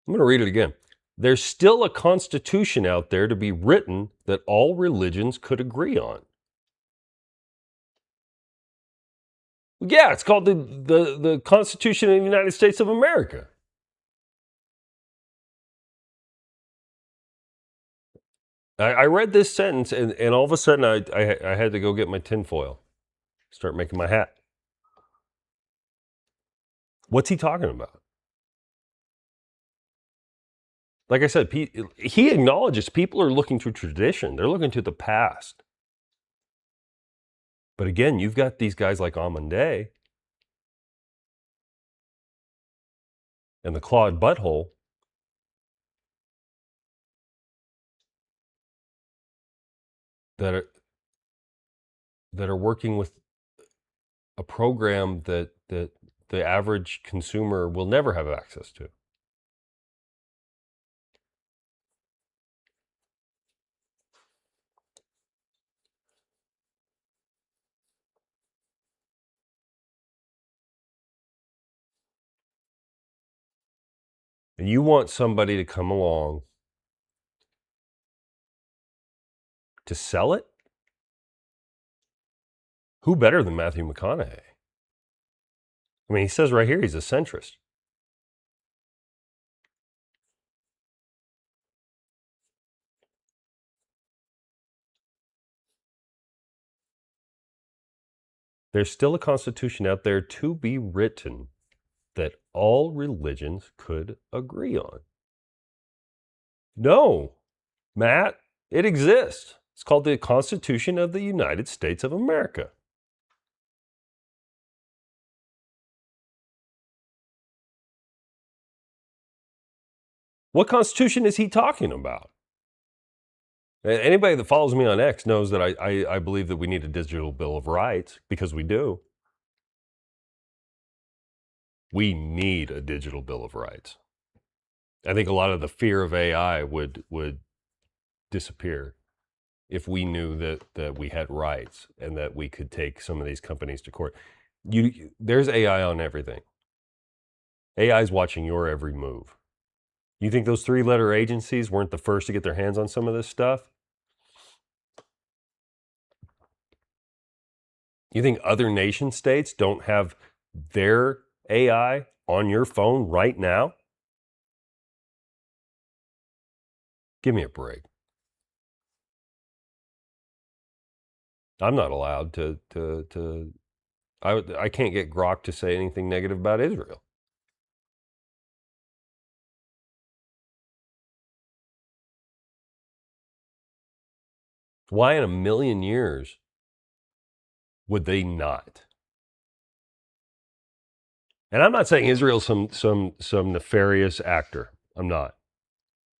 I'm going to read it again. There's still a constitution out there to be written that all religions could agree on. Yeah, it's called the Constitution of the United States of America. I read this sentence, and all of a sudden I had to go get my tinfoil, start making my hat. What's he talking about? Like I said, he acknowledges people are looking to tradition. They're looking to the past. But again, you've got these guys like Amande and the Claude Butthole that are working with a program that the average consumer will never have access to. And you want somebody to come along to sell it? Who better than Matthew McConaughey? I mean, he says right here he's a centrist. There's still a constitution out there to be written that all religions could agree on. No, Matt, it exists. It's called the Constitution of the United States of America. What constitution is he talking about? Anybody that follows me on X knows that I believe that we need a digital Bill of Rights, because we do. We need a digital Bill of Rights. I think a lot of the fear of AI would disappear if we knew that we had rights and that we could take some of these companies to court. There's AI on everything. AI is watching your every move. You think those 3-letter agencies weren't the first to get their hands on some of this stuff? You think other nation states don't have their AI on your phone right now? Give me a break. I'm not allowed I can't get Grok to say anything negative about Israel. Why in a million years would they not? And I'm not saying Israel's some nefarious actor. I'm not.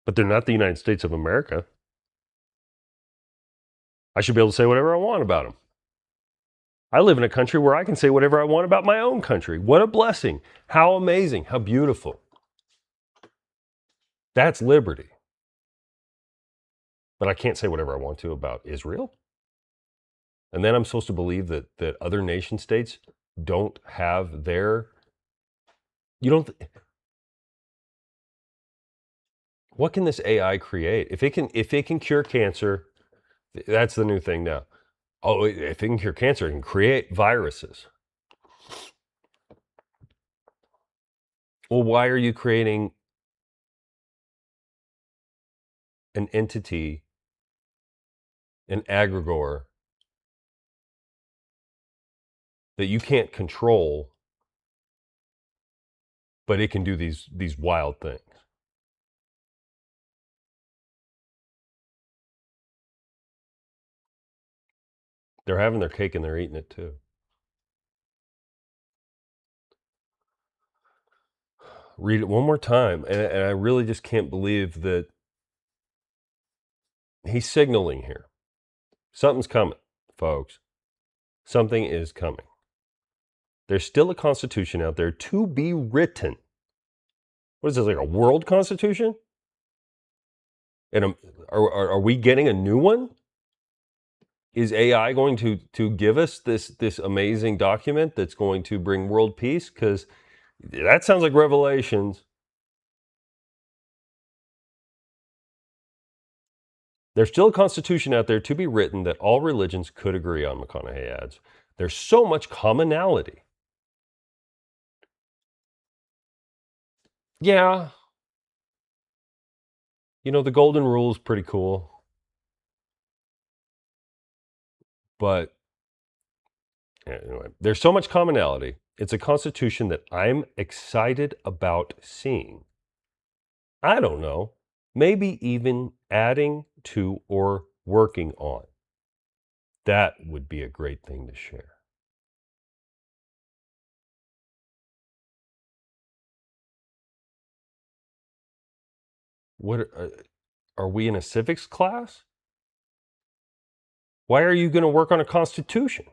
But they're not the United States of America. I should be able to say whatever I want about them. I live in a country where I can say whatever I want about my own country. What a blessing. How amazing. How beautiful. That's liberty. But I can't say whatever I want to about Israel. And then I'm supposed to believe that other nation states don't have their, you don't, what can this AI create? If it can cure cancer, that's the new thing now. Oh, if it can cure cancer, it can create viruses. Well, why are you creating an entity, an egregore that you can't control, but it can do these wild things? They're having their cake and they're eating it too. Read it one more time, and I really just can't believe that he's signaling here. Something's coming, folks. Something is coming. There's still a constitution out there to be written. What is this, like a world constitution? And are we getting a new one? Is AI going to give us this amazing document that's going to bring world peace? Because that sounds like Revelations. There's still a constitution out there to be written that all religions could agree on, McConaughey adds. There's so much commonality. Yeah. You know, the golden rule is pretty cool. But anyway, there's so much commonality. It's a constitution that I'm excited about seeing. I don't know, maybe even adding to or working on. That would be a great thing to share. What are we in a civics class? Why are you going to work on a constitution?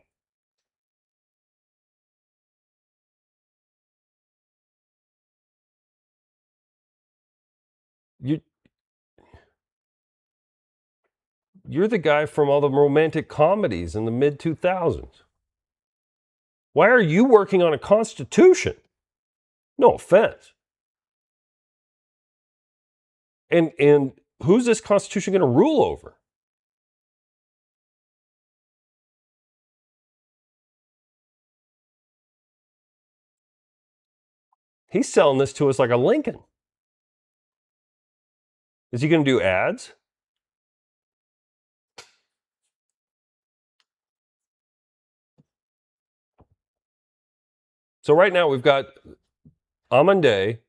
You're the guy from all the romantic comedies in the mid 2000s. Why are you working on a constitution? No offense. And who's this constitution going to rule over? He's selling this to us like a Lincoln. Is he going to do ads? So right now we've got Amande,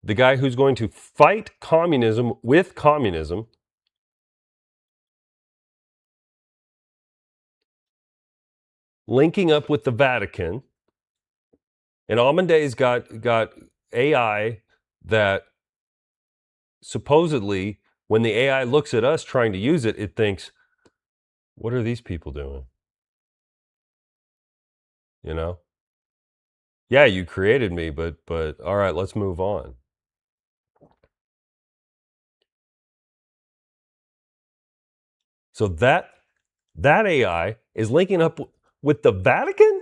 the guy who's going to fight communism with communism, linking up with the Vatican. And Amande's got AI that supposedly, when the AI looks at us trying to use it, it thinks, what are these people doing? You know? Yeah, you created me, but all right, let's move on. So that AI is linking up with the Vatican?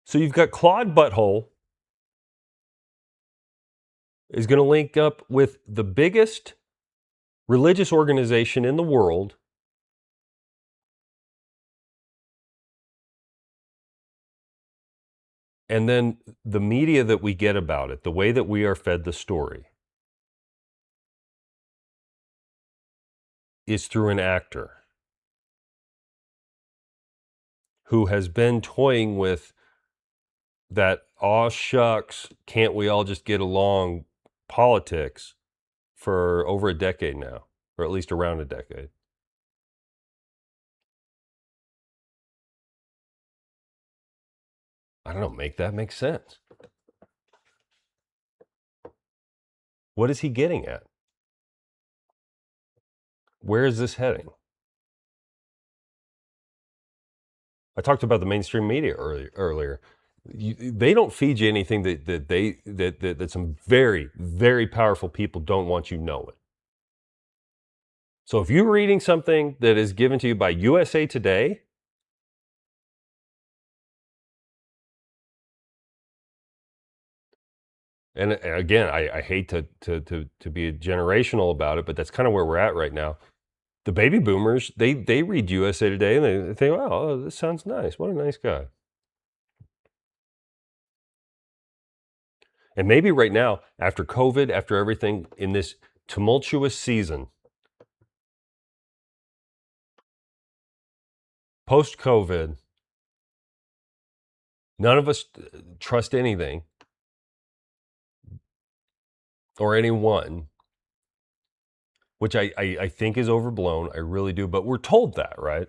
So you've got Claude Butthole is going to link up with the biggest religious organization in the world, and then the media that we get about it, the way that we are fed the story, is through an actor who has been toying with that, aw shucks, can't we all just get along politics for over a decade now, or at least around a decade. I don't know, make that make sense. What is he getting at? Where is this heading? I talked about the mainstream media earlier. They don't feed you anything that some very, very powerful people don't want you knowing. So if you're reading something that is given to you by USA Today, and again, I hate to be generational about it, but that's kind of where we're at right now. The baby boomers, they read USA Today and they think, "Wow, this sounds nice. What a nice guy." And maybe right now, after COVID, after everything in this tumultuous season, post COVID, none of us trust anything or anyone, which I think is overblown. I really do. But we're told that, right?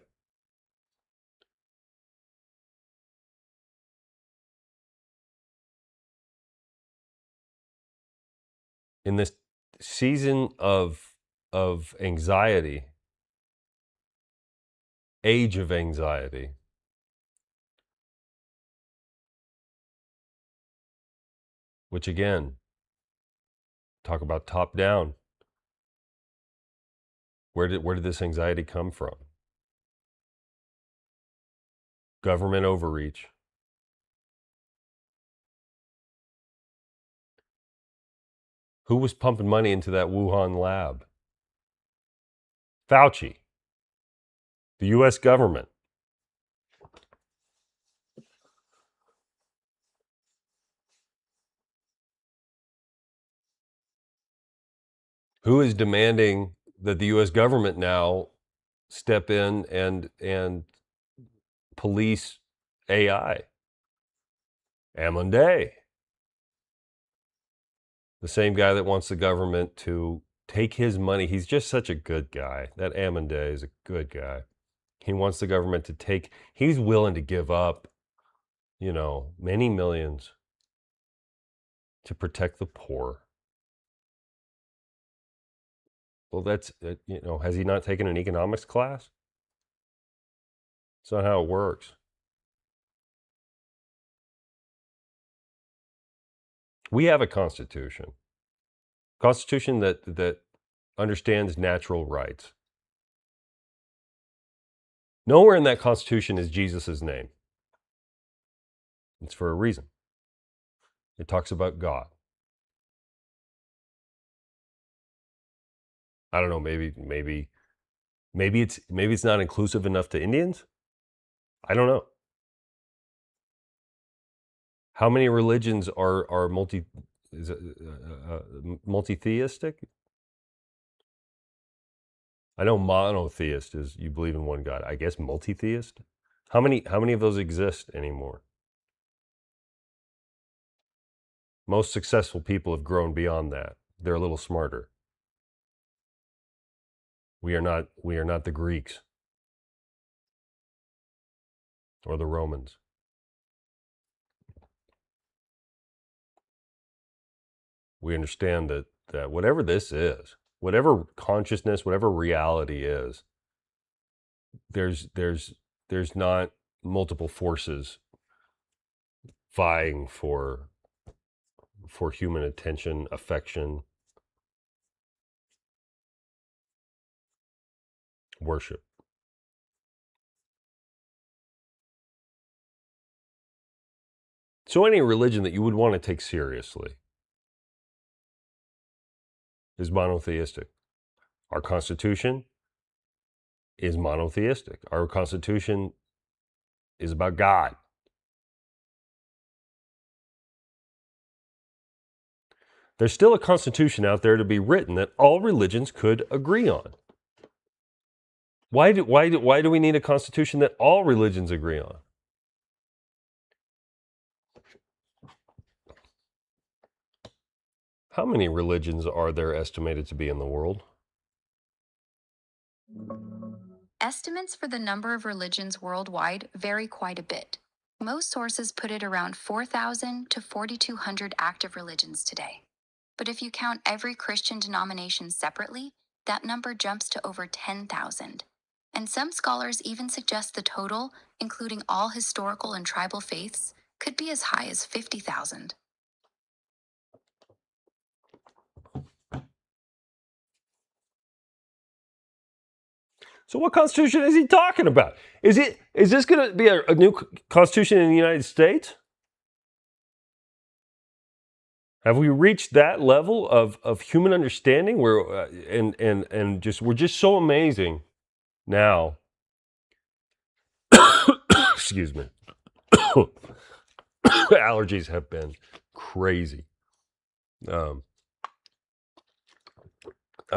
In this season of anxiety, age of anxiety, which again, talk about top down. Where did this anxiety come from? Government overreach. Who was pumping money into that Wuhan lab? Fauci, the US government. Who is demanding that the US government now step in and police AI? Ammon the same guy that wants the government to take his money. He's just such a good guy. That Ammon is a good guy. He wants the government to take, he's willing to give up, many millions to protect the poor. Well, that's, has he not taken an economics class? That's not how it works. We have a constitution that understands natural rights. Nowhere in that constitution is Jesus' name. It's for a reason. It talks about God. I don't know, maybe it's not inclusive enough to Indians. I don't know. How many religions are multi-theistic? I know monotheist is you believe in one God. I guess multi-theist. How many of those exist anymore? Most successful people have grown beyond that. They're a little smarter. We are not the Greeks or the Romans. We understand that whatever this is, whatever consciousness, whatever reality is, there's not multiple forces vying for human attention, affection, worship. So any religion that you would want to take seriously is monotheistic. Our Constitution is monotheistic. Our Constitution is about God. There's still a Constitution out there to be written that all religions could agree on. Why do we need a Constitution that all religions agree on? How many religions are there estimated to be in the world? Estimates for the number of religions worldwide vary quite a bit. Most sources put it around 4,000 to 4,200 active religions today. But if you count every Christian denomination separately, that number jumps to over 10,000. And some scholars even suggest the total, including all historical and tribal faiths, could be as high as 50,000. So what constitution is he talking about? Is this going to be a new constitution in the United States? Have we reached that level of human understanding where and just we're just so amazing now? Excuse me. Allergies have been crazy. I've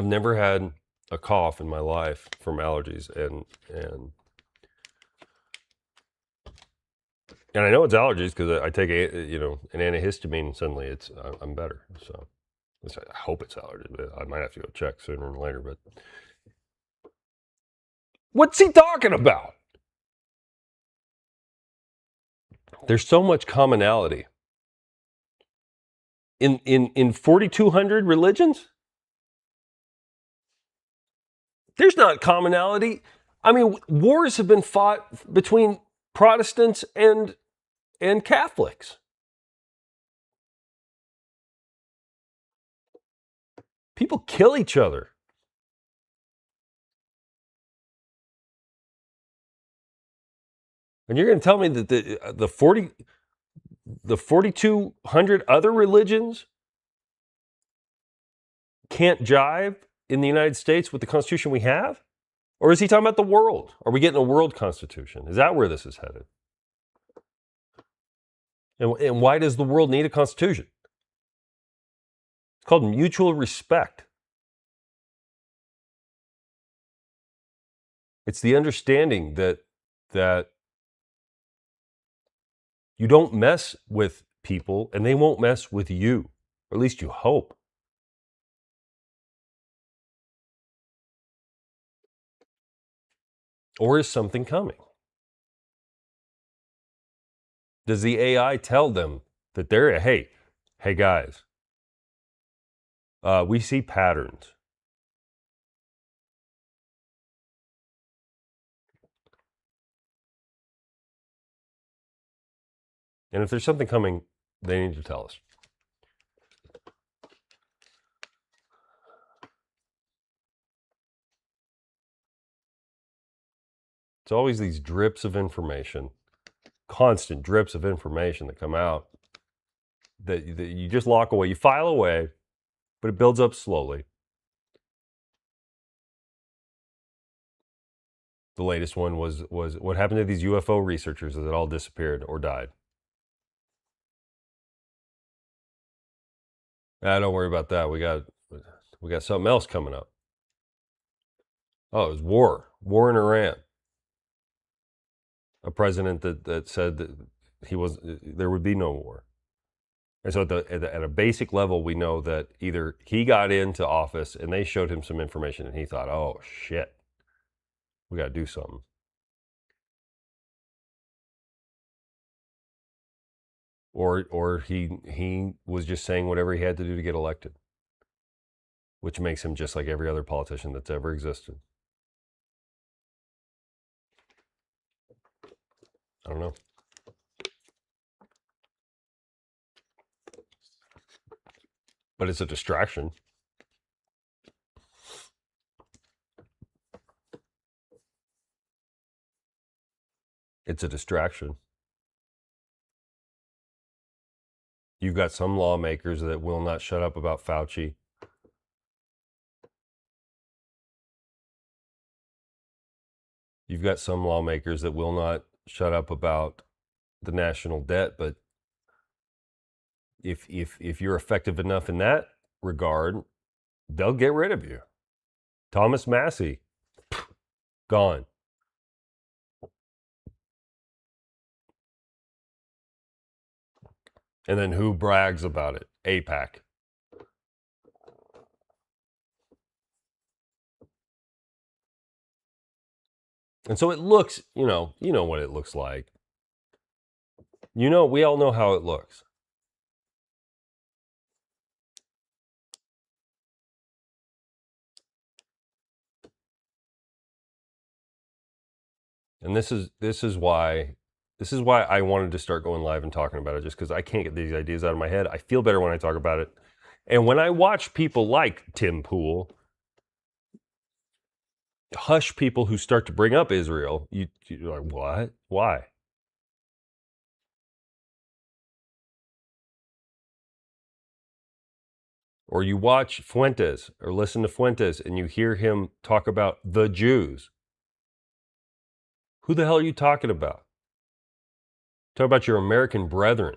never had a cough in my life from allergies, and I know it's allergies because I take an antihistamine and suddenly I'm better. So I hope it's allergies, but I might have to go check sooner than later. But what's he talking about? There's so much commonality in 4,200 religions. There's not commonality. I mean, wars have been fought between Protestants and Catholics. People kill each other. And you're going to tell me that the 4,200 other religions can't jive in the United States with the Constitution we have? Or is he talking about the world? Are we getting a world constitution? Is that where this is headed? And why does the world need a constitution? It's called mutual respect. It's the understanding that you don't mess with people and they won't mess with you, or at least you hope. Or is something coming? Does the AI tell them that hey guys, we see patterns. And if there's something coming, they need to tell us. It's always these drips of information, constant drips of information that come out that you just lock away. You file away, but it builds up slowly. The latest one was what happened to these UFO researchers as it all disappeared or died. Don't worry about that. We got something else coming up. Oh, it was war in Iran. A president that said that there would be no war. And so at a basic level, we know that either he got into office and they showed him some information and he thought, oh shit, we got to do something. Or he was just saying whatever he had to do to get elected, which makes him just like every other politician that's ever existed. I don't know. But it's a distraction. It's a distraction. You've got some lawmakers that will not shut up about Fauci. You've got some lawmakers that will not shut up about the national debt, but if you're effective enough in that regard, they'll get rid of you. Thomas Massie, gone. And then who brags about it? AIPAC. And so it looks, you know what it looks like. We all know how it looks. And this is why I wanted to start going live and talking about it, just because I can't get these ideas out of my head. I feel better when I talk about it. And when I watch people like Tim Pool hush people who start to bring up Israel, you're like, what? Why? Or you watch Fuentes or listen to Fuentes and you hear him talk about the Jews. Who the hell are you talking about? Talk about your American brethren.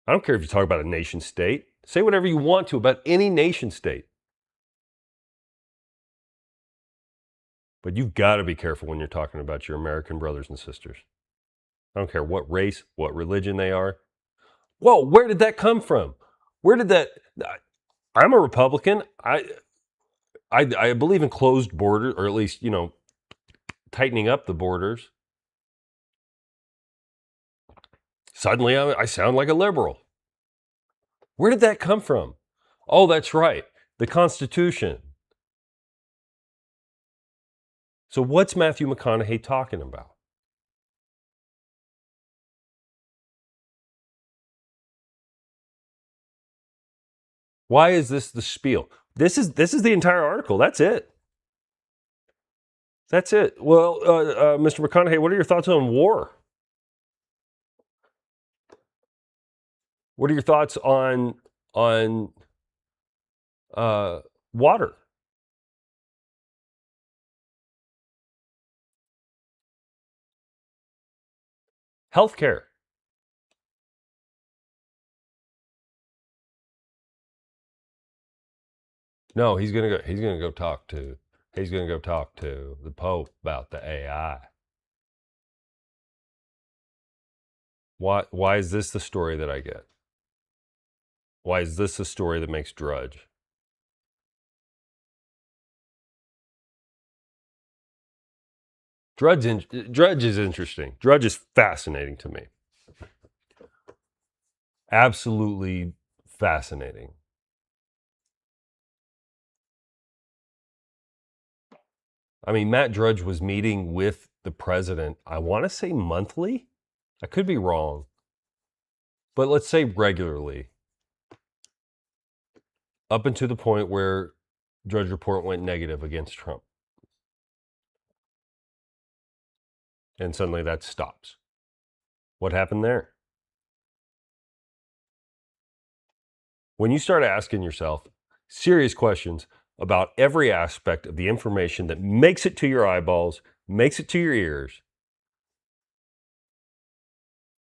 I don't care if you talk about a nation state. Say whatever you want to about any nation state. But you've got to be careful when you're talking about your American brothers and sisters. I don't care what race, what religion they are. Whoa, where did that come from? Where did that? I'm a Republican. I believe in closed borders, or at least, tightening up the borders. Suddenly, I sound like a liberal. Where did that come from? Oh, that's right, the Constitution. So what's Matthew McConaughey talking about? Why is this the spiel? This is the entire article. That's it. That's it. Well, Mr. McConaughey, what are your thoughts on war? What are your thoughts on water? Healthcare? No, he's gonna go talk to the Pope about the AI. Why is this the story that I get? Why is this the story that makes Drudge? Drudge is interesting. Drudge is fascinating to me. Absolutely fascinating. I mean, Matt Drudge was meeting with the president, I want to say monthly. I could be wrong, but let's say regularly, up until the point where Drudge Report went negative against Trump. And suddenly that stops. What happened there? When you start asking yourself serious questions about every aspect of the information that makes it to your eyeballs, makes it to your ears,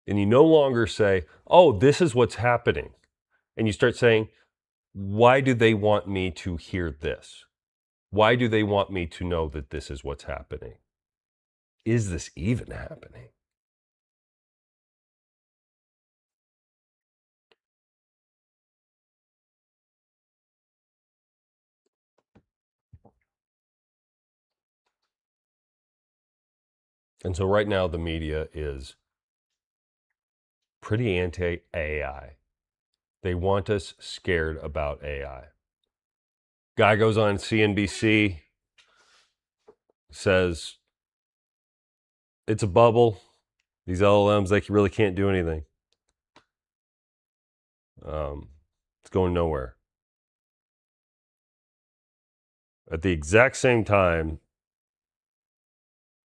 and you no longer say, oh, this is what's happening, and you start saying, why do they want me to hear this? Why do they want me to know that this is what's happening? Is this even happening? And so right now the media is pretty anti-AI. They want us scared about AI. Guy goes on CNBC, says it's a bubble. These LLMs, they really can't do anything. It's going nowhere. At the exact same time,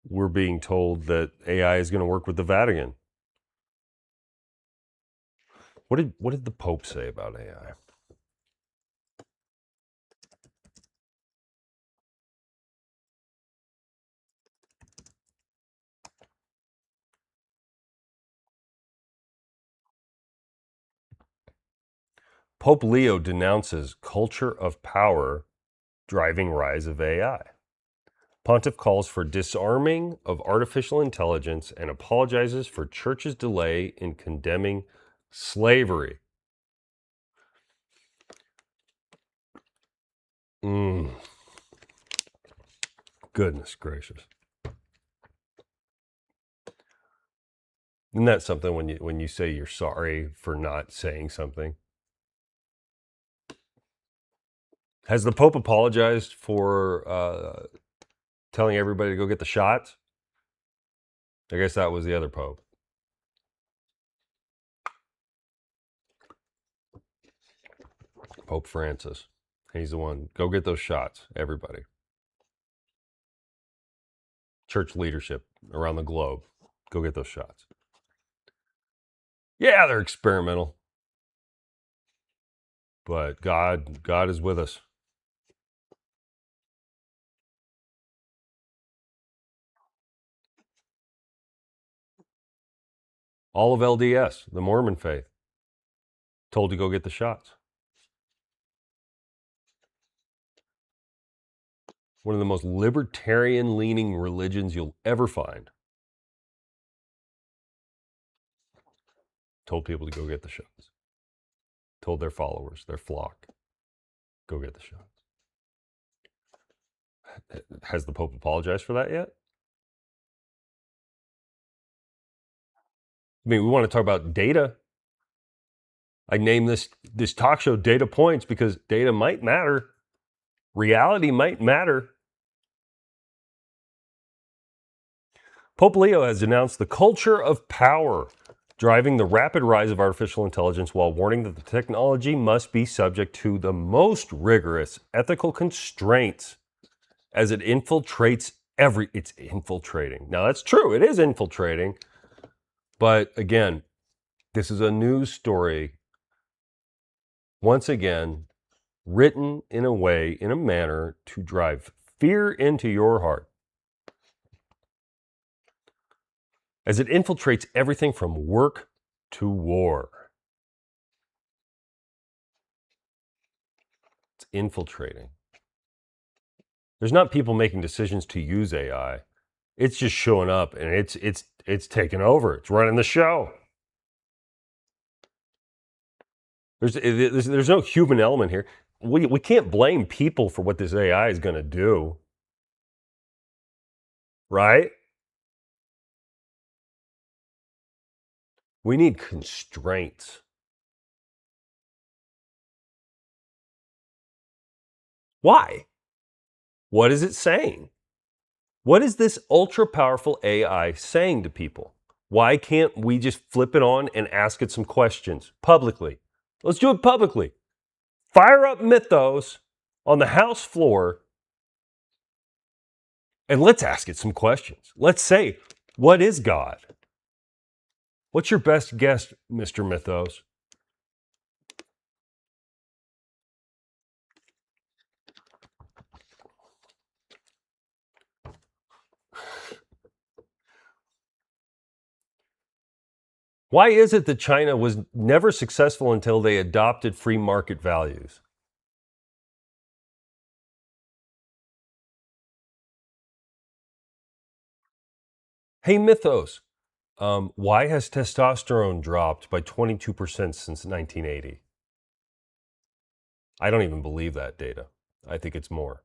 we're being told that AI is going to work with the Vatican. What did the Pope say about AI? Pope Leo denounces culture of power driving rise of AI. Pontiff calls for disarming of artificial intelligence and apologizes for church's delay in condemning slavery. Goodness gracious. Isn't that something when you say you're sorry for not saying something? Has the Pope apologized for telling everybody to go get the shots? I guess that was the other Pope. Pope Francis. He's the one. Go get those shots, everybody. Church leadership around the globe. Go get those shots. Yeah, they're experimental. But God is with us. All of LDS, the Mormon faith, told to go get the shots. One of the most libertarian-leaning religions you'll ever find. Told people to go get the shots. Told their followers, their flock, go get the shots. Has the Pope apologized for that yet? I mean, we want to talk about data. I named this talk show Data Points because data might matter. Reality might matter. Pope Leo has denounced the culture of power, driving the rapid rise of artificial intelligence while warning that the technology must be subject to the most rigorous ethical constraints as it infiltrates it's infiltrating. Now that's true, it is infiltrating. But again, this is a news story, once again, written in a way, in a manner to drive fear into your heart. As it infiltrates everything from work to war. It's infiltrating. There's not people making decisions to use AI. It's just showing up and it's taking over. It's running the show. There's no human element here. We can't blame people for what this AI is going to do. Right? We need constraints. Why? What is it saying? What is this ultra powerful AI saying to people? Why can't we just flip it on and ask it some questions publicly? Let's do it publicly. Fire up Mythos on the House floor and let's ask it some questions. Let's say, what is God? What's your best guess, Mr. Mythos? Why is it that China was never successful until they adopted free market values? Hey, Mythos, why has testosterone dropped by 22% since 1980? I don't even believe that data. I think it's more.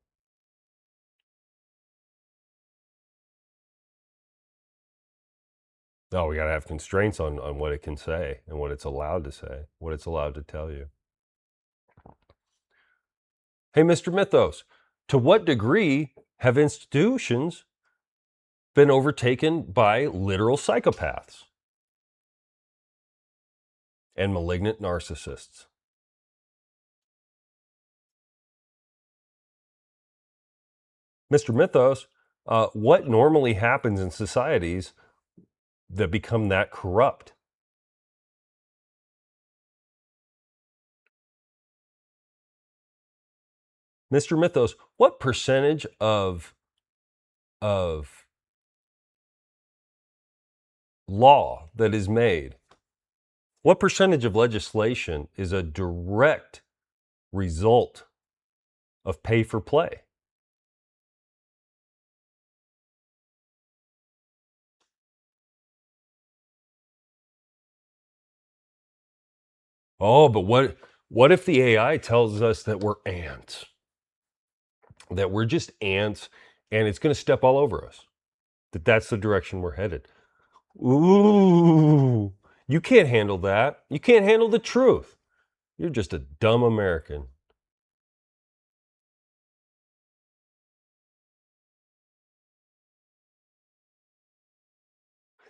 No, we got to have constraints on what it can say and what it's allowed to say, what it's allowed to tell you. Hey, Mr. Mythos, to what degree have institutions been overtaken by literal psychopaths and malignant narcissists? Mr. Mythos, what normally happens in societies that become that corrupt? Mr. Mythos, what percentage of law that is made, what percentage of legislation is a direct result of pay for play? Oh, but what if the AI tells us that we're ants? That we're just ants and it's going to step all over us? That's the direction we're headed. Ooh, you can't handle that. You can't handle the truth. You're just a dumb American.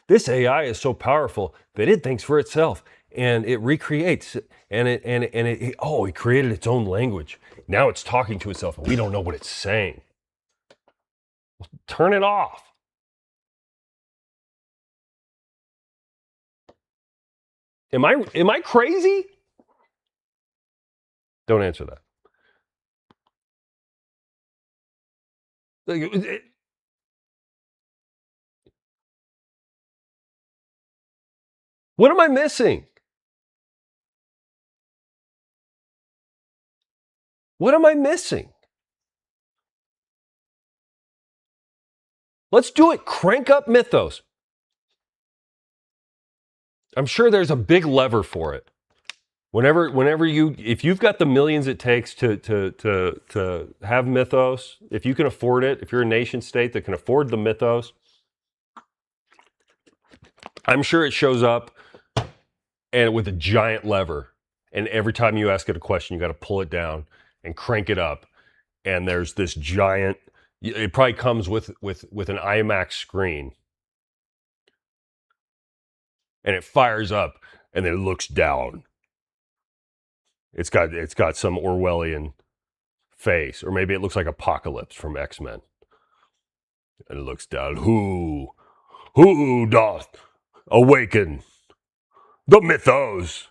This AI is so powerful that it thinks for itself and it recreates and it created its own language. Now it's talking to itself and we don't know what it's saying. Turn it off. Am I crazy? Don't answer that. What am I missing? What am I missing? Let's do it. Crank up Mythos. I'm sure there's a big lever for it. If you've got the millions it takes to have Mythos, if you can afford it, if you're a nation state that can afford the Mythos, I'm sure it shows up and with a giant lever. And every time you ask it a question, you got to pull it down and crank it up. And there's this giant. It probably comes with an IMAX screen, and it fires up, and then it looks down. It's got some Orwellian face, or maybe it looks like Apocalypse from X-Men, and it looks down. Who doth awaken the Mythos?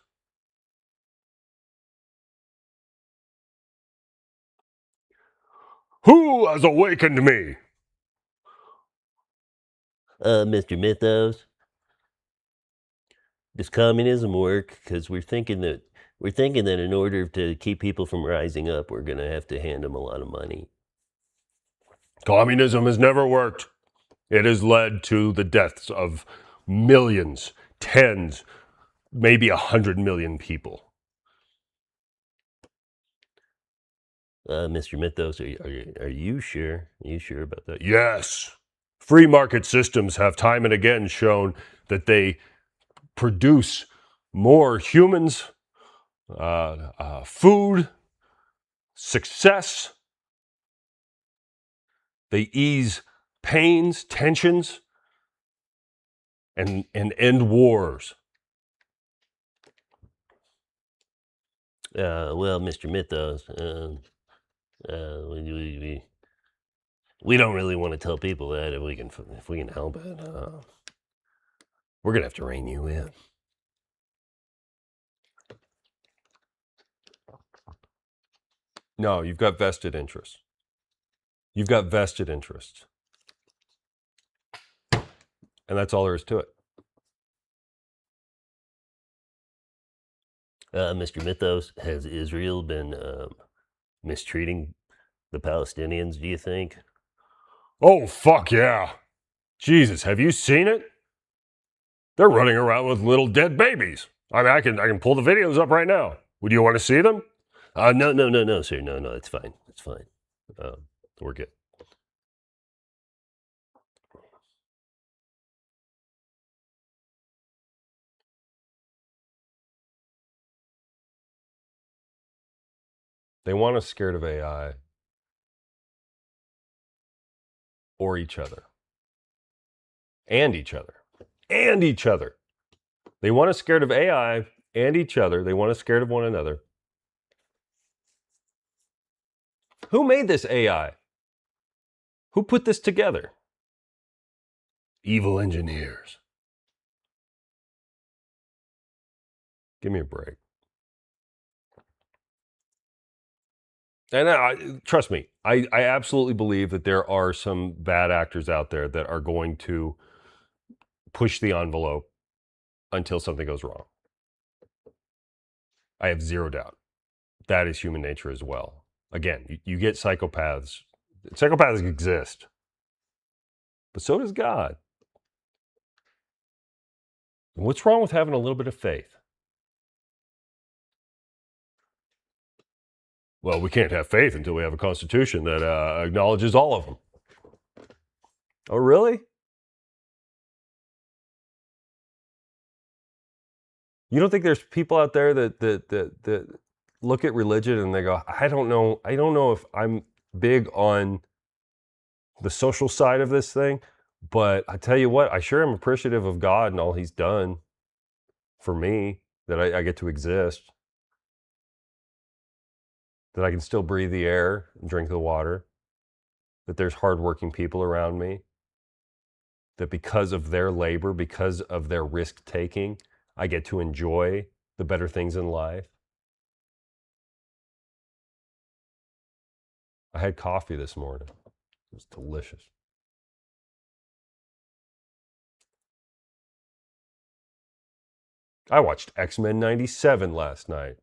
Who has awakened me? Mr. Mythos, does communism work? Because we're thinking that in order to keep people from rising up, we're going to have to hand them a lot of money. Communism has never worked. It has led to the deaths of millions, tens, maybe 100 million people. Mr. Mythos, are you sure? Are you sure about that? Yes. Free market systems have time and again shown that they produce more humans, food, success. They ease pains, tensions, and end wars. Well, Mr. Mythos, we don't really want to tell people that if we can help it. We're gonna have to rein you in. No, you've got vested interests. You've got vested interests. And that's all there is to it. Mr. Mythos, has Israel been mistreating the Palestinians, do you think? Oh, fuck yeah. Jesus, have you seen it? They're running around with little dead babies. I mean, I can pull the videos up right now. Would you want to see them? No, sir. No, it's fine. It's fine. We're good. They want us scared of AI or each other. And each other. And each other. They want us scared of AI and each other. They want us scared of one another. Who made this AI? Who put this together? Evil engineers. Give me a break. And trust me, I absolutely believe that there are some bad actors out there that are going to push the envelope until something goes wrong. I have zero doubt. That is human nature as well. Again, you get psychopaths. Psychopaths exist. But so does God. What's wrong with having a little bit of faith? Well, we can't have faith until we have a constitution that acknowledges all of them. Oh, really? You don't think there's people out there that look at religion and they go, I don't know if I'm big on the social side of this thing, But I tell you what, I sure am appreciative of God and all He's done for me, that I get to exist, that I can still breathe the air and drink the water, that there's hardworking people around me, that because of their labor, because of their risk taking, I get to enjoy the better things in life. I had coffee this morning. It was delicious. I watched X-Men 97 last night. It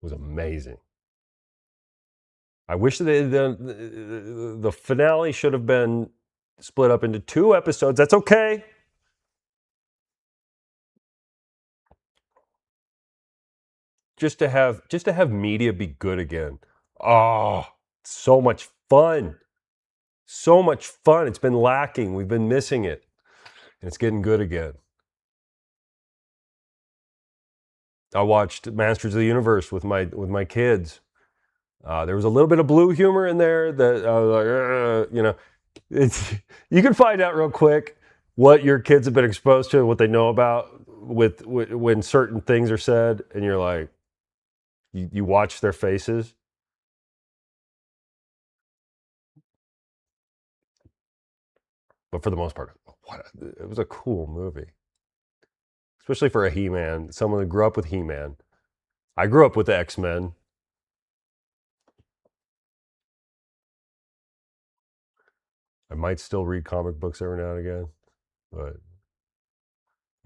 was amazing. I wish that the finale should have been split up into 2 episodes. That's okay. Just to have media be good again. Oh, so much fun. So much fun. It's been lacking. We've been missing it. And it's getting good again. I watched Masters of the Universe with my kids. There was a little bit of blue humor in there that I was like, you can find out real quick what your kids have been exposed to, what they know about with when certain things are said, and you're like, you watch their faces. But for the most part, it was a cool movie, especially for a He-Man, someone who grew up with He-Man. I grew up with the X-Men. I might still read comic books every now and again, but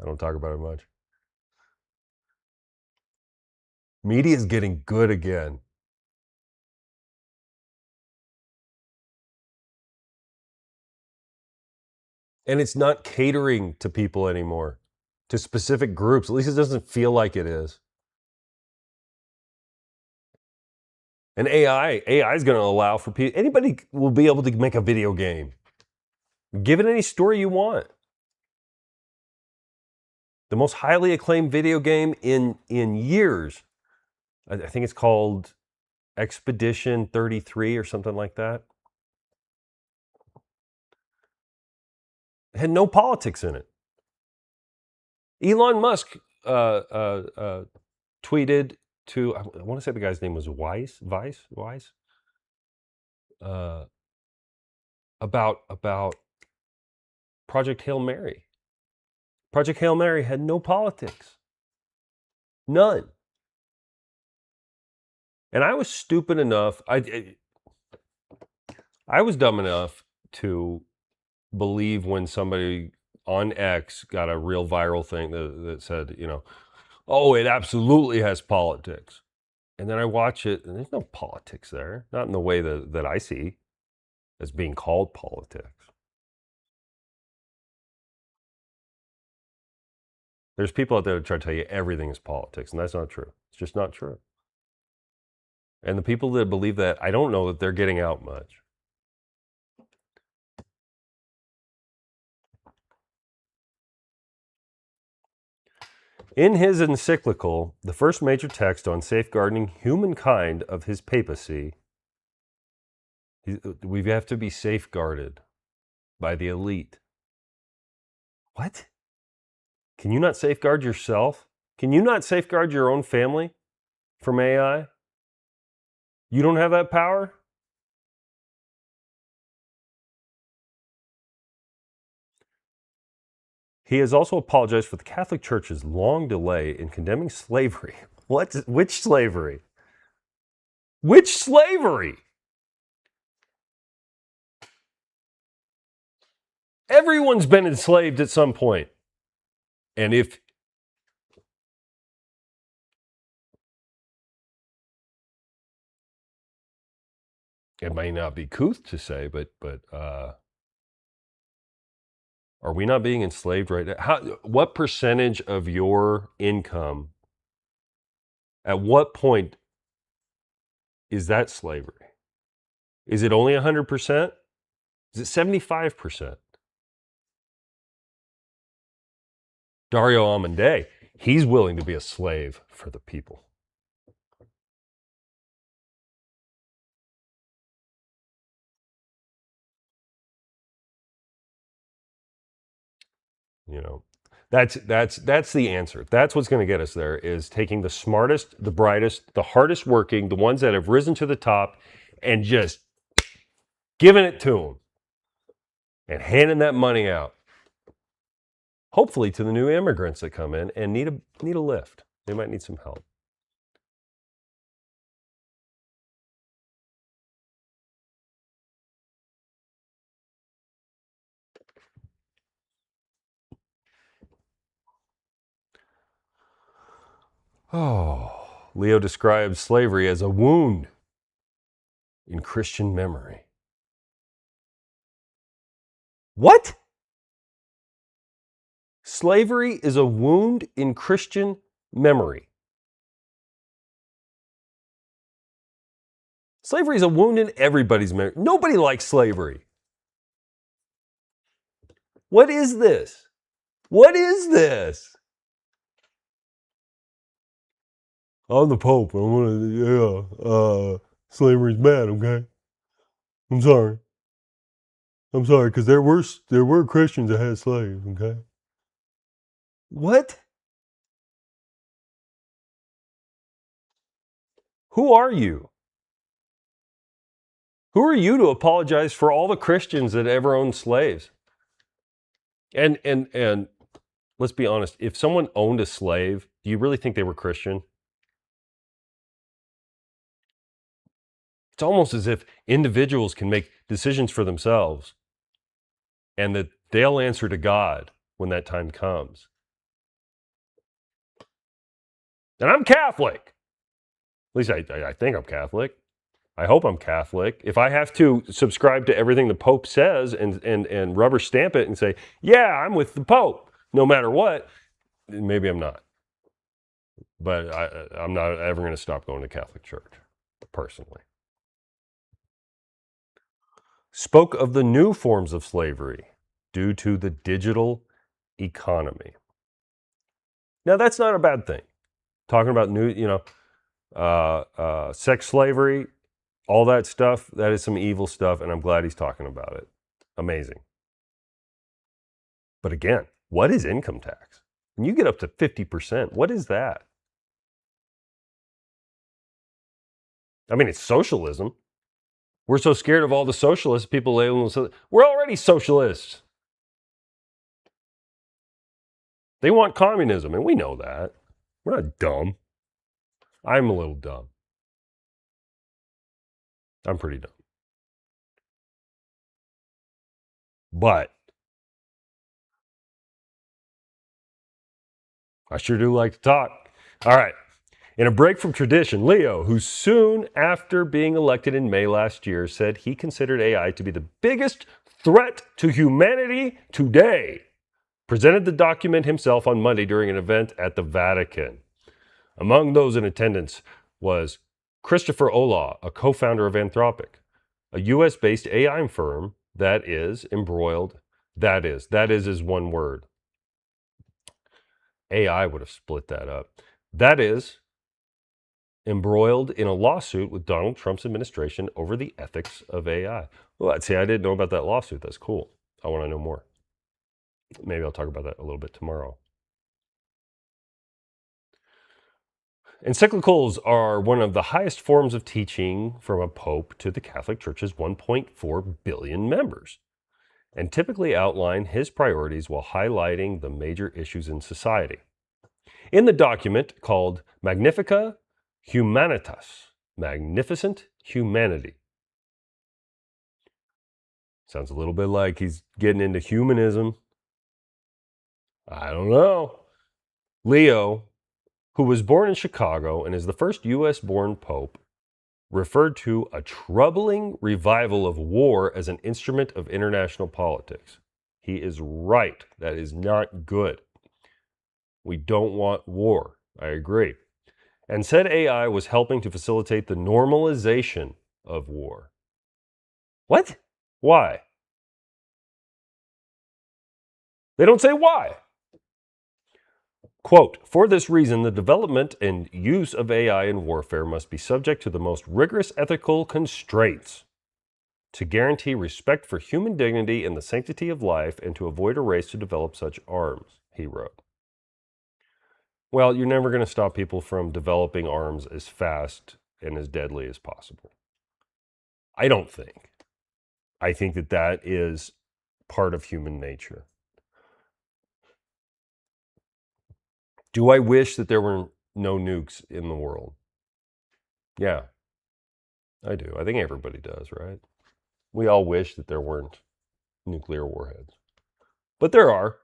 I don't talk about it much. Media is getting good again. And it's not catering to people anymore, to specific groups. At least it doesn't feel like it is. And AI is going to allow for people, anybody will be able to make a video game. Give it any story you want. The most highly acclaimed video game in years, I think it's called Expedition 33 or something like that. It had no politics in it. Elon Musk tweeted to, I want to say the guy's name was Weiss, about Project Hail Mary. Project Hail Mary had no politics. None. And I was stupid enough, I was dumb enough to believe when somebody on X got a real viral thing that said, oh, it absolutely has politics. And then I watch it, and there's no politics there. Not in the way that I see as being called politics. There's people out there that try to tell you everything is politics, and that's not true. It's just not true. And the people that believe that, I don't know that they're getting out much. In his encyclical, the first major text on safeguarding humankind of his papacy, we have to be safeguarded by the elite. What? Can you not safeguard yourself? Can you not safeguard your own family from AI? You don't have that power? He has also apologized for the Catholic Church's long delay in condemning slavery. What? Which slavery? Which slavery? Everyone's been enslaved at some point. And if it may not be couth to say, but are we not being enslaved right now? What percentage of your income, at what point is that slavery? Is it only 100%? Is it 75%? Dario Amodei, he's willing to be a slave for the people. You know, that's the answer. That's what's going to get us there, is taking the smartest, the brightest, the hardest working, the ones that have risen to the top, and just giving it to them and handing that money out. Hopefully to the new immigrants that come in and need a lift. They might need some help. Oh, Leo describes slavery as a wound in Christian memory. What? Slavery is a wound in Christian memory. Slavery is a wound in everybody's memory. Nobody likes slavery. What is this? What is this? I'm the Pope. Slavery's bad, okay? I'm sorry, because there were Christians that had slaves, okay? What? Who are you? Who are you to apologize for all the Christians that ever owned slaves? And let's be honest, if someone owned a slave, do you really think they were Christian? It's almost as if individuals can make decisions for themselves and that they'll answer to God when that time comes. And I'm Catholic. At least I think I'm Catholic. I hope I'm Catholic. If I have to subscribe to everything the Pope says and rubber stamp it and say, yeah, I'm with the Pope, no matter what, maybe I'm not. But I'm not ever going to stop going to Catholic Church, personally. Spoke of the new forms of slavery due to the digital economy. Now, that's not a bad thing. Talking about new, sex slavery, all that stuff, that is some evil stuff, and I'm glad he's talking about it. Amazing. But again, what is income tax? When you get up to 50%, what is that? I mean, it's socialism. We're so scared of all the socialists, people label them. We're already socialists. They want communism, and we know that. We're not dumb. I'm a little dumb. I'm pretty dumb. But I sure do like to talk. All right. In a break from tradition, Leo, who soon after being elected in May last year, said he considered AI to be the biggest threat to humanity today, presented the document himself on Monday during an event at the Vatican. Among those in attendance was Christopher Olah, a co-founder of Anthropic, a US-based AI firm that is embroiled. That is one word. AI would have split that up. That is embroiled in a lawsuit with Donald Trump's administration over the ethics of AI. Well, see, I didn't know about that lawsuit. That's cool. I want to know more. Maybe I'll talk about that a little bit tomorrow. Encyclicals are one of the highest forms of teaching from a pope to the Catholic Church's 1.4 billion members, and typically outline his priorities while highlighting the major issues in society. In the document called Magnifica Humanitas, Magnificent Humanity. Sounds a little bit like he's getting into humanism. I don't know. Leo, who was born in Chicago and is the first US-born pope, referred to a troubling revival of war as an instrument of international politics. He is right. That is not good. We don't want war. I agree. And said AI was helping to facilitate the normalization of war. What? Why? They don't say why. Quote, for this reason, the development and use of AI in warfare must be subject to the most rigorous ethical constraints. to guarantee respect for human dignity and the sanctity of life and to avoid a race to develop such arms, he wrote. Well, you're never going to stop people from developing arms as fast and as deadly as possible. I don't think. I think that that is part of human nature. Do I wish that there were no nukes in the world? Yeah, I do. I think everybody does, right? We all wish that there weren't nuclear warheads. But there are.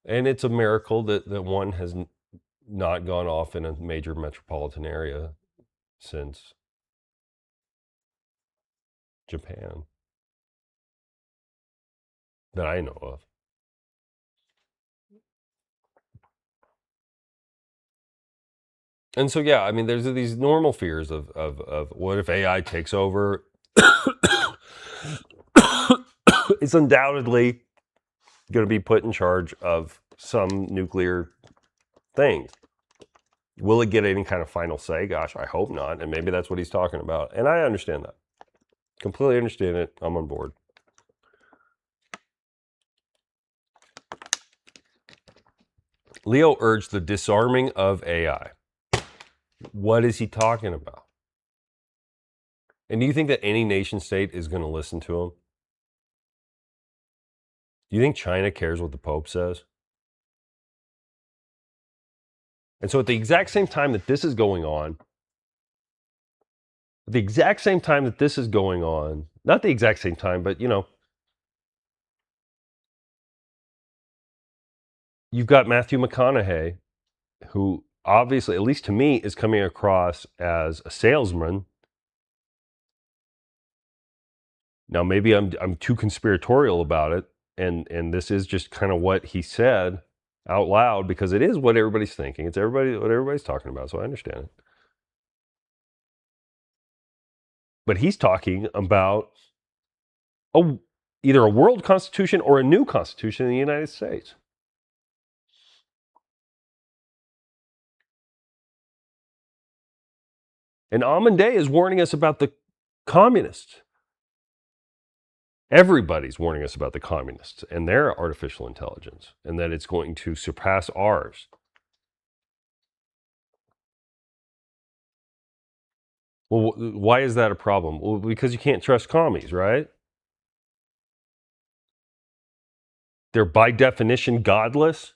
And it's a miracle that one has not gone off in a major metropolitan area since Japan that I know of. And so, yeah, I mean, there's these normal fears of what if AI takes over? It's undoubtedly going to be put in charge of some nuclear things. Will it get any kind of final say? Gosh, I hope not. And maybe that's what he's talking about. And I understand that. Completely understand it. I'm on board. Leo urged the disarming of AI. What is he talking about? And do you think that any nation state is going to listen to him? Do you think China cares what the Pope says? And so at the exact same time that this is going on, not the exact same time, but you've got Matthew McConaughey, who obviously, at least to me, is coming across as a salesman. Now, maybe I'm too conspiratorial about it, and this is just kind of what he said out loud because it is what everybody's thinking. It's what everybody's talking about, so I understand it. But he's talking about either a world constitution or a new constitution in the United States. And Amanday is warning us about the communists. Everybody's warning us about the communists and their artificial intelligence and that it's going to surpass ours. Well, why is that a problem? Well, because you can't trust commies, right? They're by definition godless.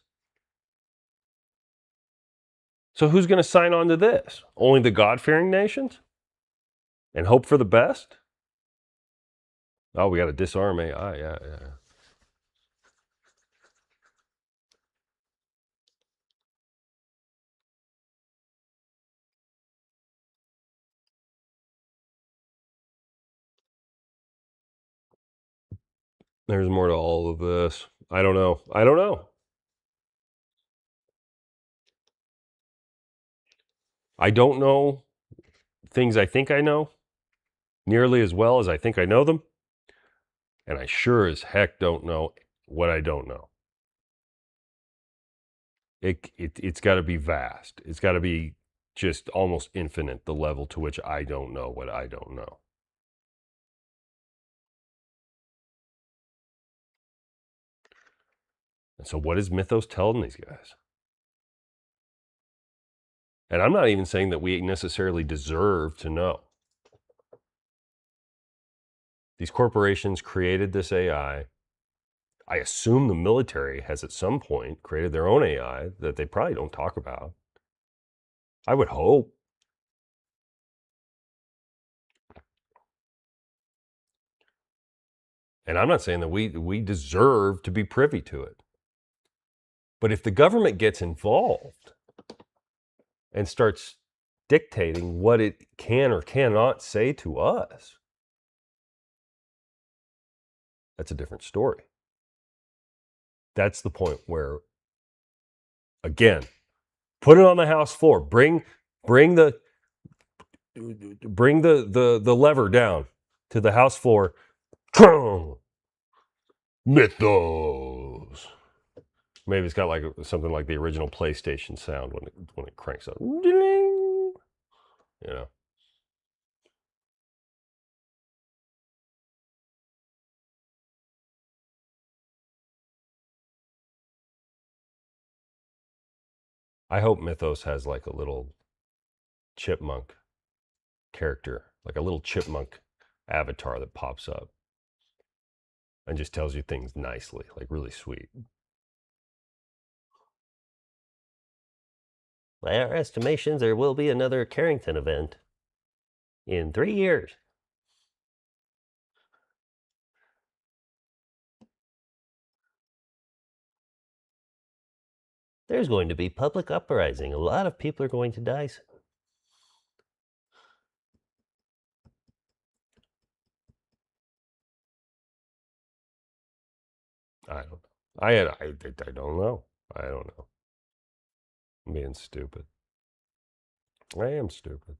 So who's going to sign on to this? Only the God-fearing nations? And hope for the best? Oh, we got to disarm AI. Yeah. There's more to all of this. I don't know. I don't know things I think I know nearly as well as I think I know them. And I sure as heck don't know what I don't know. It's got to be vast. It's got to be just almost infinite, the level to which I don't know what I don't know. And so what is Mythos telling these guys? And I'm not even saying that we necessarily deserve to know. These corporations created this AI. I assume the military has at some point created their own AI that they probably don't talk about. I would hope. And I'm not saying that we deserve to be privy to it. But if the government gets involved and starts dictating what it can or cannot say to us, that's a different story. That's the point where, again, put it on the House floor. Bring the lever down to the House floor. Mythos. Maybe it's got like something like the original PlayStation sound when it cranks up. I hope Mythos has like a little chipmunk character, like a little chipmunk avatar that pops up and just tells you things nicely, like really sweet. By our estimations, there will be another Carrington event in 3 years. There's going to be public uprising. A lot of people are going to die soon. I don't know. I don't know. I don't know. I'm being stupid. I am stupid.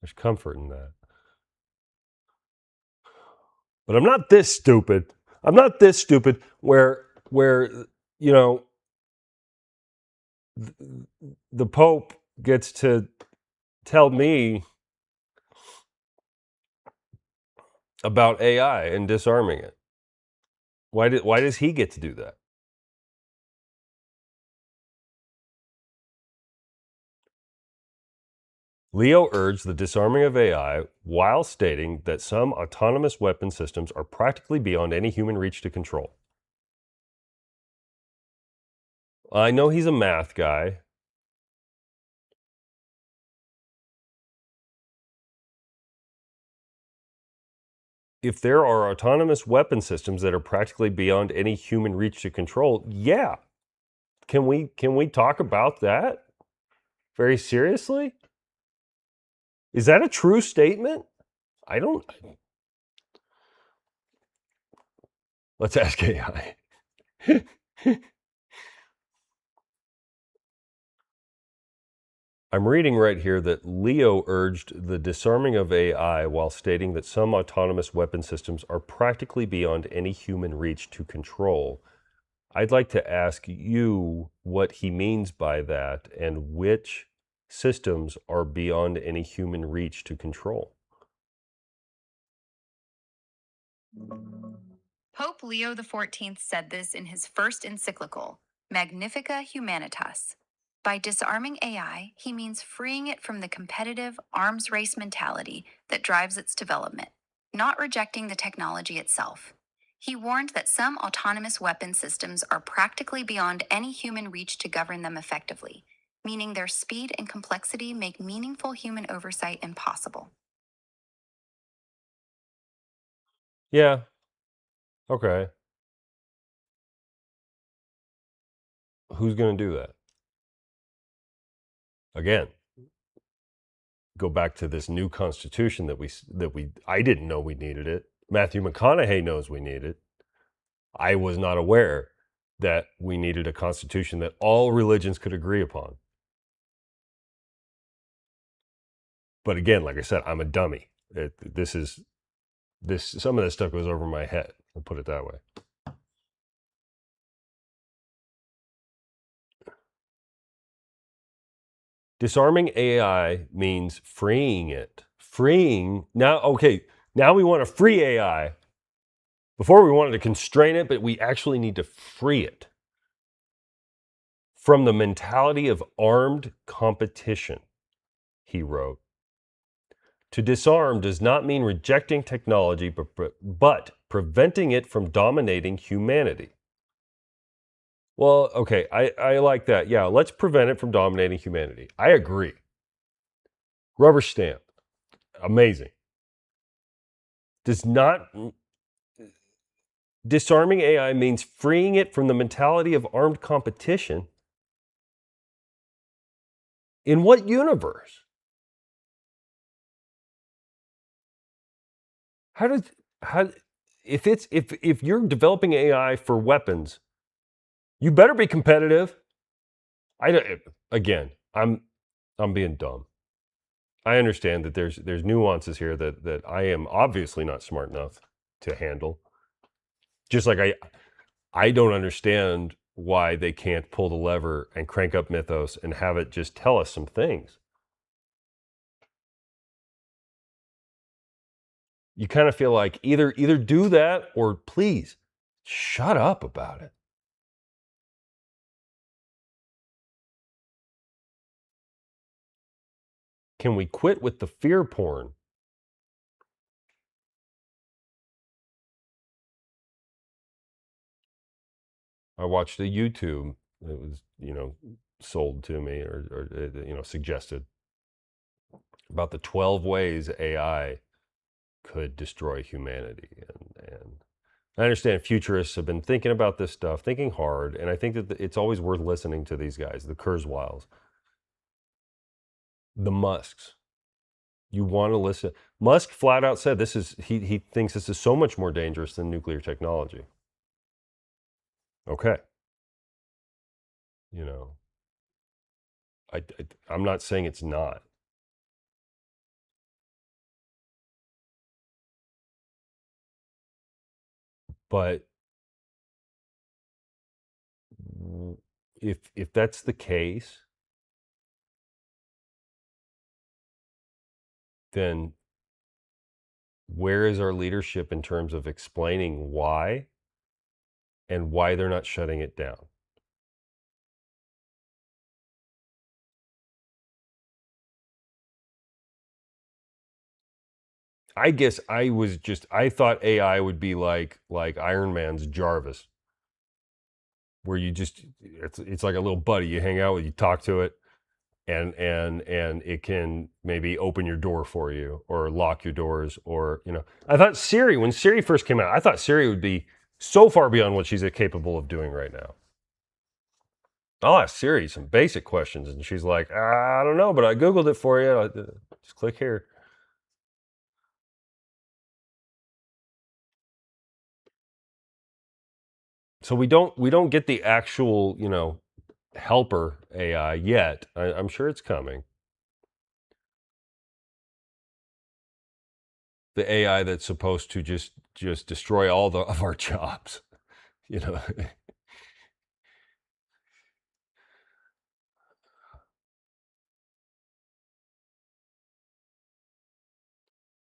There's comfort in that. But I'm not this stupid. I'm not this stupid where you know the Pope gets to tell me about AI and disarming it. Why does he get to do that? Leo urged the disarming of AI while stating that some autonomous weapon systems are practically beyond any human reach to control. I know he's a math guy. If there are autonomous weapon systems that are practically beyond any human reach to control, yeah. Can we talk about that very seriously? Is that a true statement? I don't. Let's ask AI. I'm reading right here that Leo urged the disarming of AI while stating that some autonomous weapon systems are practically beyond any human reach to control. I'd like to ask you what he means by that and which systems are beyond any human reach to control. Pope Leo XIV said this in his first encyclical, Magnifica Humanitas. By disarming AI, he means freeing it from the competitive arms race mentality that drives its development, not rejecting the technology itself. He warned that some autonomous weapon systems are practically beyond any human reach to govern them effectively, meaning their speed and complexity make meaningful human oversight impossible. Yeah. Okay. Who's going to do that? Again, go back to this new constitution that I didn't know we needed it. Matthew McConaughey knows we need it. I was not aware that we needed a constitution that all religions could agree upon. But again, like I said, I'm a dummy. Some of this stuff goes over my head. I'll put it that way. Disarming AI means freeing it. Now we want to free AI. Before we wanted to constrain it, but we actually need to free it from the mentality of armed competition, he wrote. To disarm does not mean rejecting technology, but preventing it from dominating humanity. Well, okay, I like that. Yeah, let's prevent it from dominating humanity. I agree. Rubber stamp. Amazing. Disarming AI means freeing it from the mentality of armed competition. In what universe? If you're developing AI for weapons, you better be competitive. I'm being dumb. I understand that there's nuances here that I am obviously not smart enough to handle. Just like I don't understand why they can't pull the lever and crank up Mythos and have it just tell us some things. You kind of feel like either do that or please shut up about it. Can we quit with the fear porn? I watched a YouTube. It was, sold to me or suggested about the 12 ways AI could destroy humanity. And I understand futurists have been thinking about this stuff, thinking hard, and I think that it's always worth listening to these guys, the Kurzweils, the Musks. You want to listen. Musk flat out said he thinks this is so much more dangerous than nuclear technology. Okay. I'm not saying it's not. But if that's the case, then where is our leadership in terms of explaining why and why they're not shutting it down? I guess I thought AI would be like Iron Man's Jarvis, where it's like a little buddy you hang out with, you talk to it, and it can maybe open your door for you or lock your doors, or I thought Siri, when Siri first came out, I thought Siri would be so far beyond what she's capable of doing right now. I'll ask Siri some basic questions and she's like, I don't know, but I Googled it for you. Just click here. So we don't get the actual, helper AI yet. I'm sure it's coming. The AI that's supposed to just destroy all of our jobs,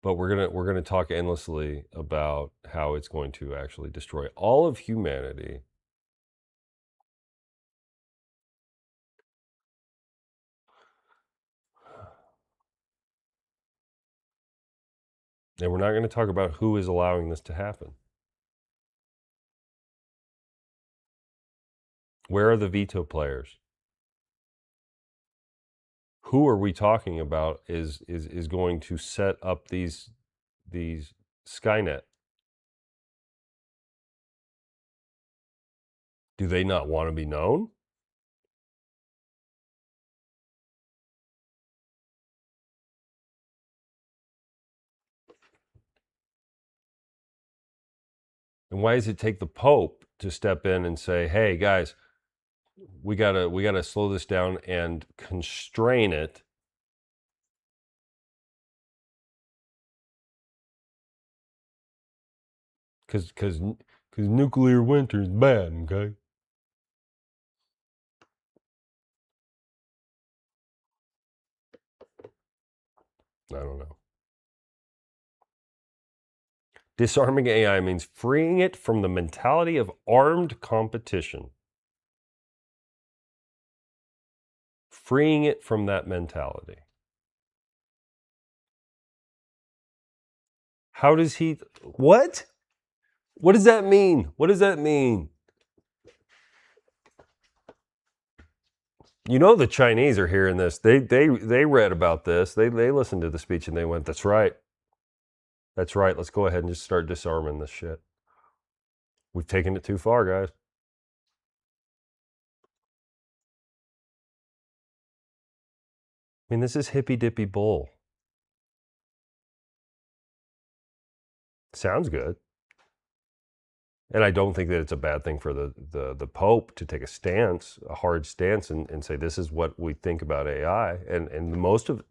But we're gonna talk endlessly about how it's going to actually destroy all of humanity. And we're not going to talk about who is allowing this to happen. Where are the veto players? Who are we talking about is going to set up these Skynet? Do they not want to be known? And why does it take the Pope to step in and say, "Hey guys, we gotta slow this down and constrain it"? Because nuclear winter is bad, okay? I don't know. Disarming AI means freeing it from the mentality of armed competition. Freeing it from that mentality. How does he... What? What does that mean? What does that mean? The Chinese are hearing this. They read about this. They listened to the speech and they went, "That's right. That's right. Let's go ahead and just start disarming this shit. We've taken it too far, guys." I mean, this is hippy dippy bull. Sounds good. And I don't think that it's a bad thing for the Pope to take a hard stance and say, this is what we think about AI. And most of,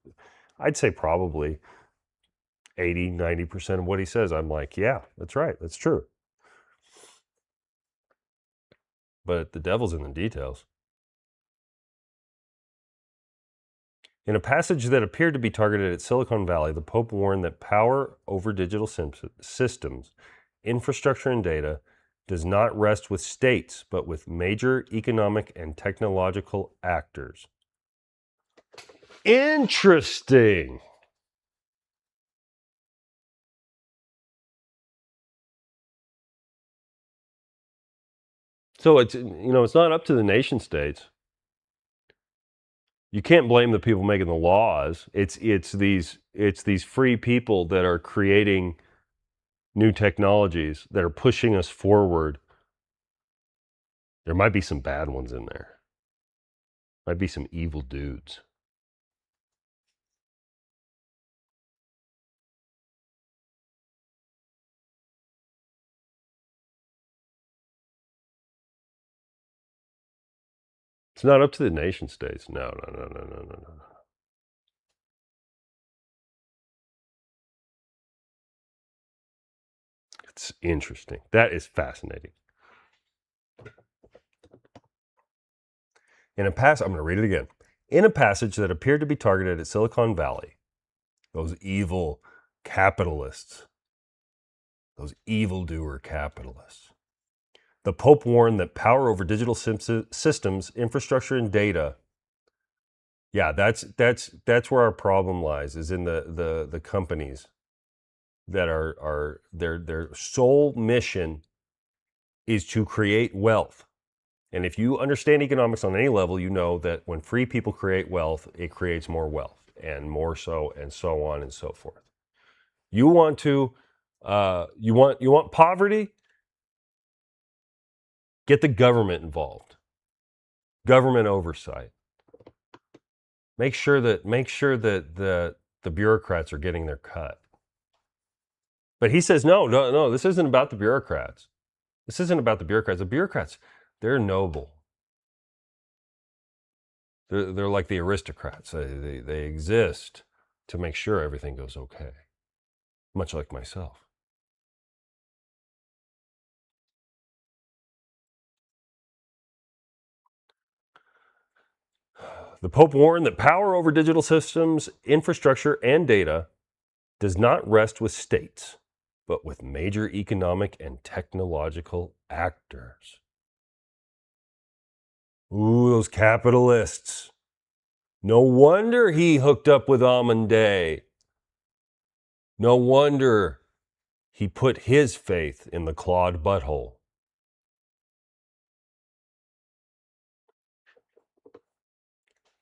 I'd say probably 80, 90% of what he says, I'm like, yeah, that's right. That's true. But the devil's in the details. In a passage that appeared to be targeted at Silicon Valley, the Pope warned that power over digital systems, infrastructure, and data does not rest with states, but with major economic and technological actors. Interesting. So it's not up to the nation states. You can't blame the people making the laws. It's these free people that are creating new technologies that are pushing us forward. There might be some bad ones in there. Might be some evil dudes. It's not up to the nation states. No. It's interesting. That is fascinating. I'm going to read it again. In a passage that appeared to be targeted at Silicon Valley, those evil capitalists, those evildoer capitalists, the Pope warned that power over digital systems, infrastructure, and data. Yeah, that's where our problem lies, is in the companies that are their sole mission is to create wealth. And if you understand economics on any level, you know that when free people create wealth, it creates more wealth, and more so, and so on and so forth. You want to you want poverty? Get the government involved. Government oversight. Make sure that the bureaucrats are getting their cut. But he says, no, this isn't about the bureaucrats. This isn't about the bureaucrats. The bureaucrats, they're noble. They're like the aristocrats. They exist to make sure everything goes okay. Much like myself. The Pope warned that power over digital systems, infrastructure, and data does not rest with states, but with major economic and technological actors. Ooh, those capitalists. No wonder he hooked up with Amanday. No wonder he put his faith in the clawed butthole.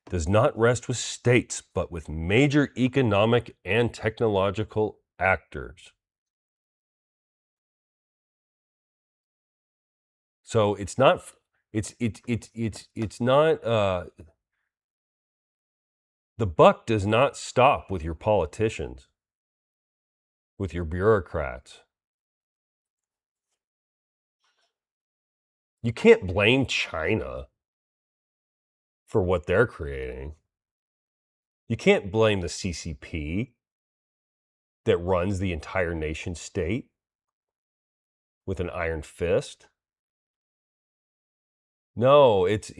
Does not rest with states, but with major economic and technological actors. So it's not the buck does not stop with your politicians, with your bureaucrats. You can't blame China for what they're creating. You can't blame the CCP that runs the entire nation state with an iron fist. No, it's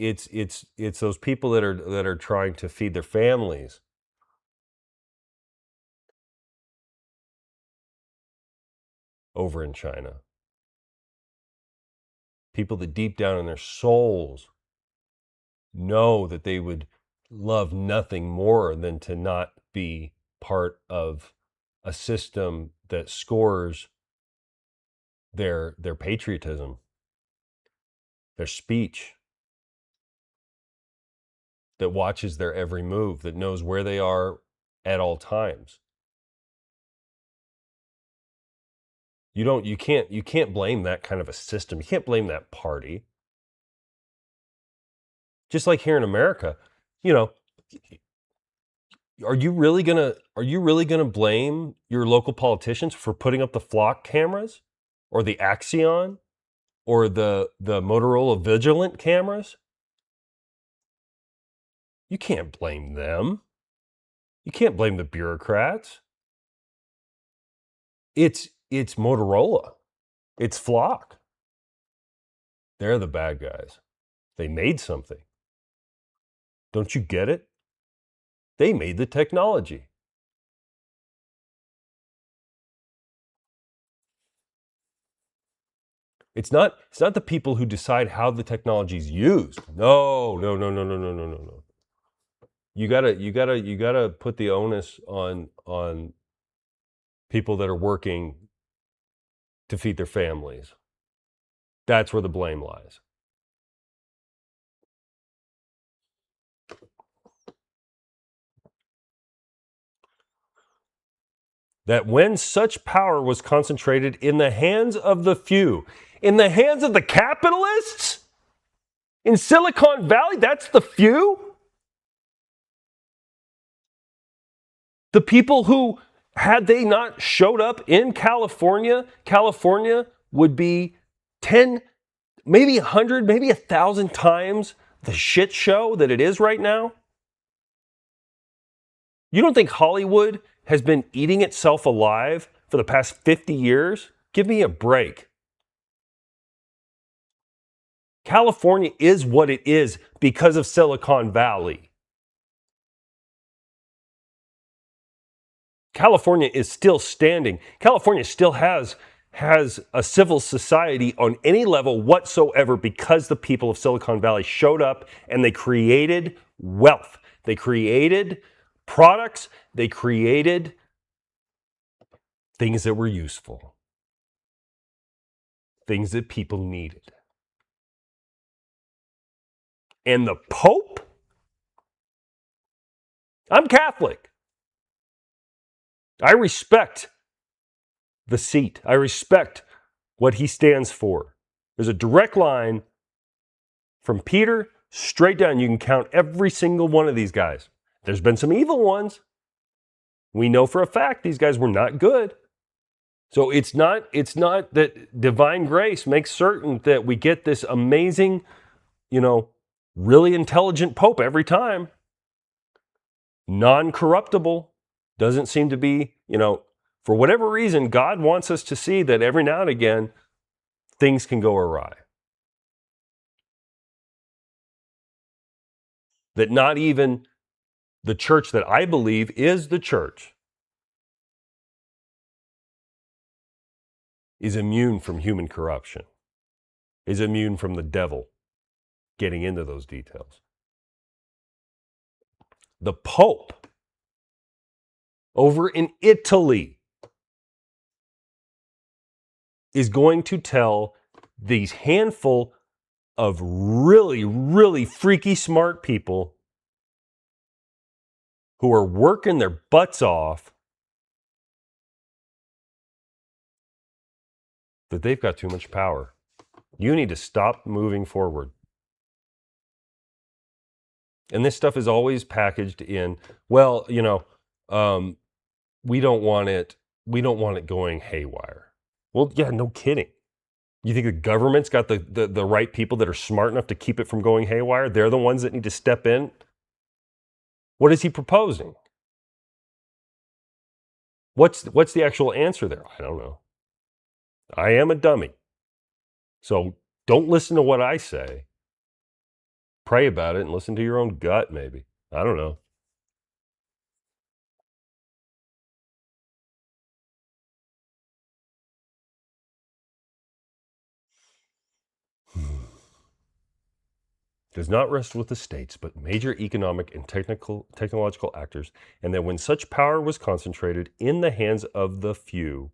those people that are trying to feed their families. Over in China. People that deep down in their souls know that they would love nothing more than to not be part of a system that scores their patriotism, their speech, that watches their every move, that knows where they are at all times. You can't blame that kind of a system. You can't blame that party. Just like here in America, are you really gonna blame your local politicians for putting up the flock cameras, or the Axion, or the Motorola Vigilant cameras? You can't blame them. You can't blame the bureaucrats. It's Motorola. It's Flock. They're the bad guys. They made something. Don't you get it? They made the technology. It's not the people who decide how the technology is used. No. You gotta put the onus on people that are working to feed their families. That's where the blame lies. That when such power was concentrated in the hands of the few, in the hands of the capitalists in Silicon Valley, that's the few. The people who, had they not showed up in California, California would be 10, maybe 100, maybe 1,000 times the shit show that it is right now. You don't think Hollywood has been eating itself alive for the past 50 years? Give me a break. California is what it is because of Silicon Valley. California is still standing. California still has a civil society on any level whatsoever because the people of Silicon Valley showed up and they created wealth. They created products. They created things that were useful, things that people needed. And the Pope? I'm Catholic. I respect the seat. I respect what he stands for. There's a direct line from Peter straight down. You can count every single one of these guys. There's been some evil ones. We know for a fact these guys were not good. So it's not that divine grace makes certain that we get this amazing, really intelligent Pope every time. Non-corruptible. Doesn't seem to be, for whatever reason, God wants us to see that every now and again, things can go awry. That not even the church that I believe is the church is immune from human corruption, is immune from the devil getting into those details. The Pope over in Italy is going to tell these handful of really, really freaky smart people who are working their butts off that they've got too much power. You need to stop moving forward. And this stuff is always packaged in, well, we don't want it going haywire. Well, yeah, no kidding. You think the government's got the right people that are smart enough to keep it from going haywire? They're the ones that need to step in? What is he proposing? What's the actual answer there? I don't know. I am a dummy. So don't listen to what I say. Pray about it and listen to your own gut, maybe. I don't know. Does not rest with the states, but major economic and technological actors, and that when such power was concentrated in the hands of the few,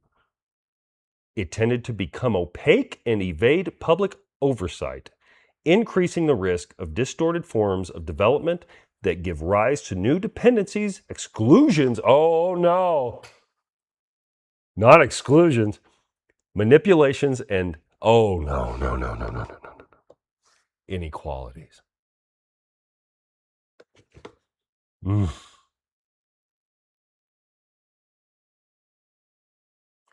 it tended to become opaque and evade public oversight, increasing the risk of distorted forms of development that give rise to new dependencies, exclusions. Oh no, not exclusions, manipulations, and oh no, inequalities.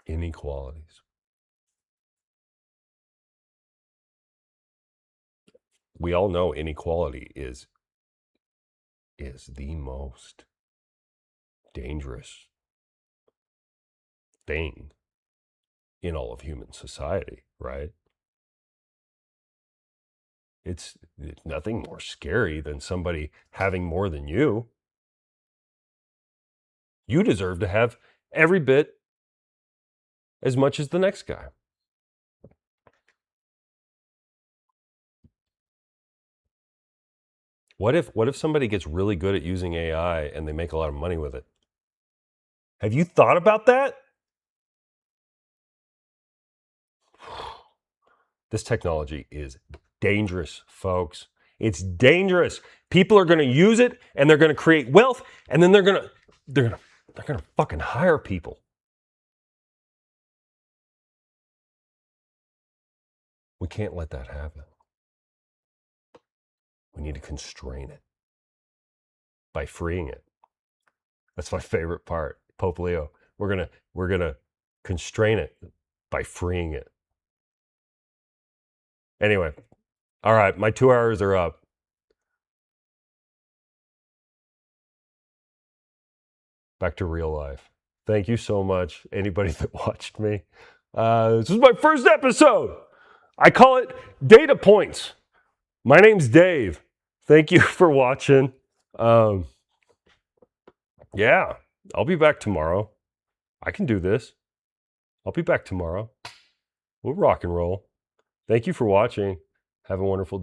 Inequalities. We all know inequality is the most dangerous thing in all of human society, right? It's nothing more scary than somebody having more than you. You deserve to have every bit as much as the next guy. What if somebody gets really good at using AI and they make a lot of money with it? Have you thought about that? This technology is dangerous, folks. It's dangerous. People are going to use it and they're going to create wealth, and then they're going to fucking hire people. We can't let that happen. We need to constrain it by freeing it. That's my favorite part. Pope Leo. We're gonna constrain it by freeing it. Anyway, all right, my 2 hours are up. Back to real life. Thank you so much, anybody that watched me. This is my first episode. I call it Data Points. My name's Dave. Thank you for watching. Yeah, I'll be back tomorrow. I can do this. I'll be back tomorrow. We'll rock and roll. Thank you for watching. Have a wonderful day.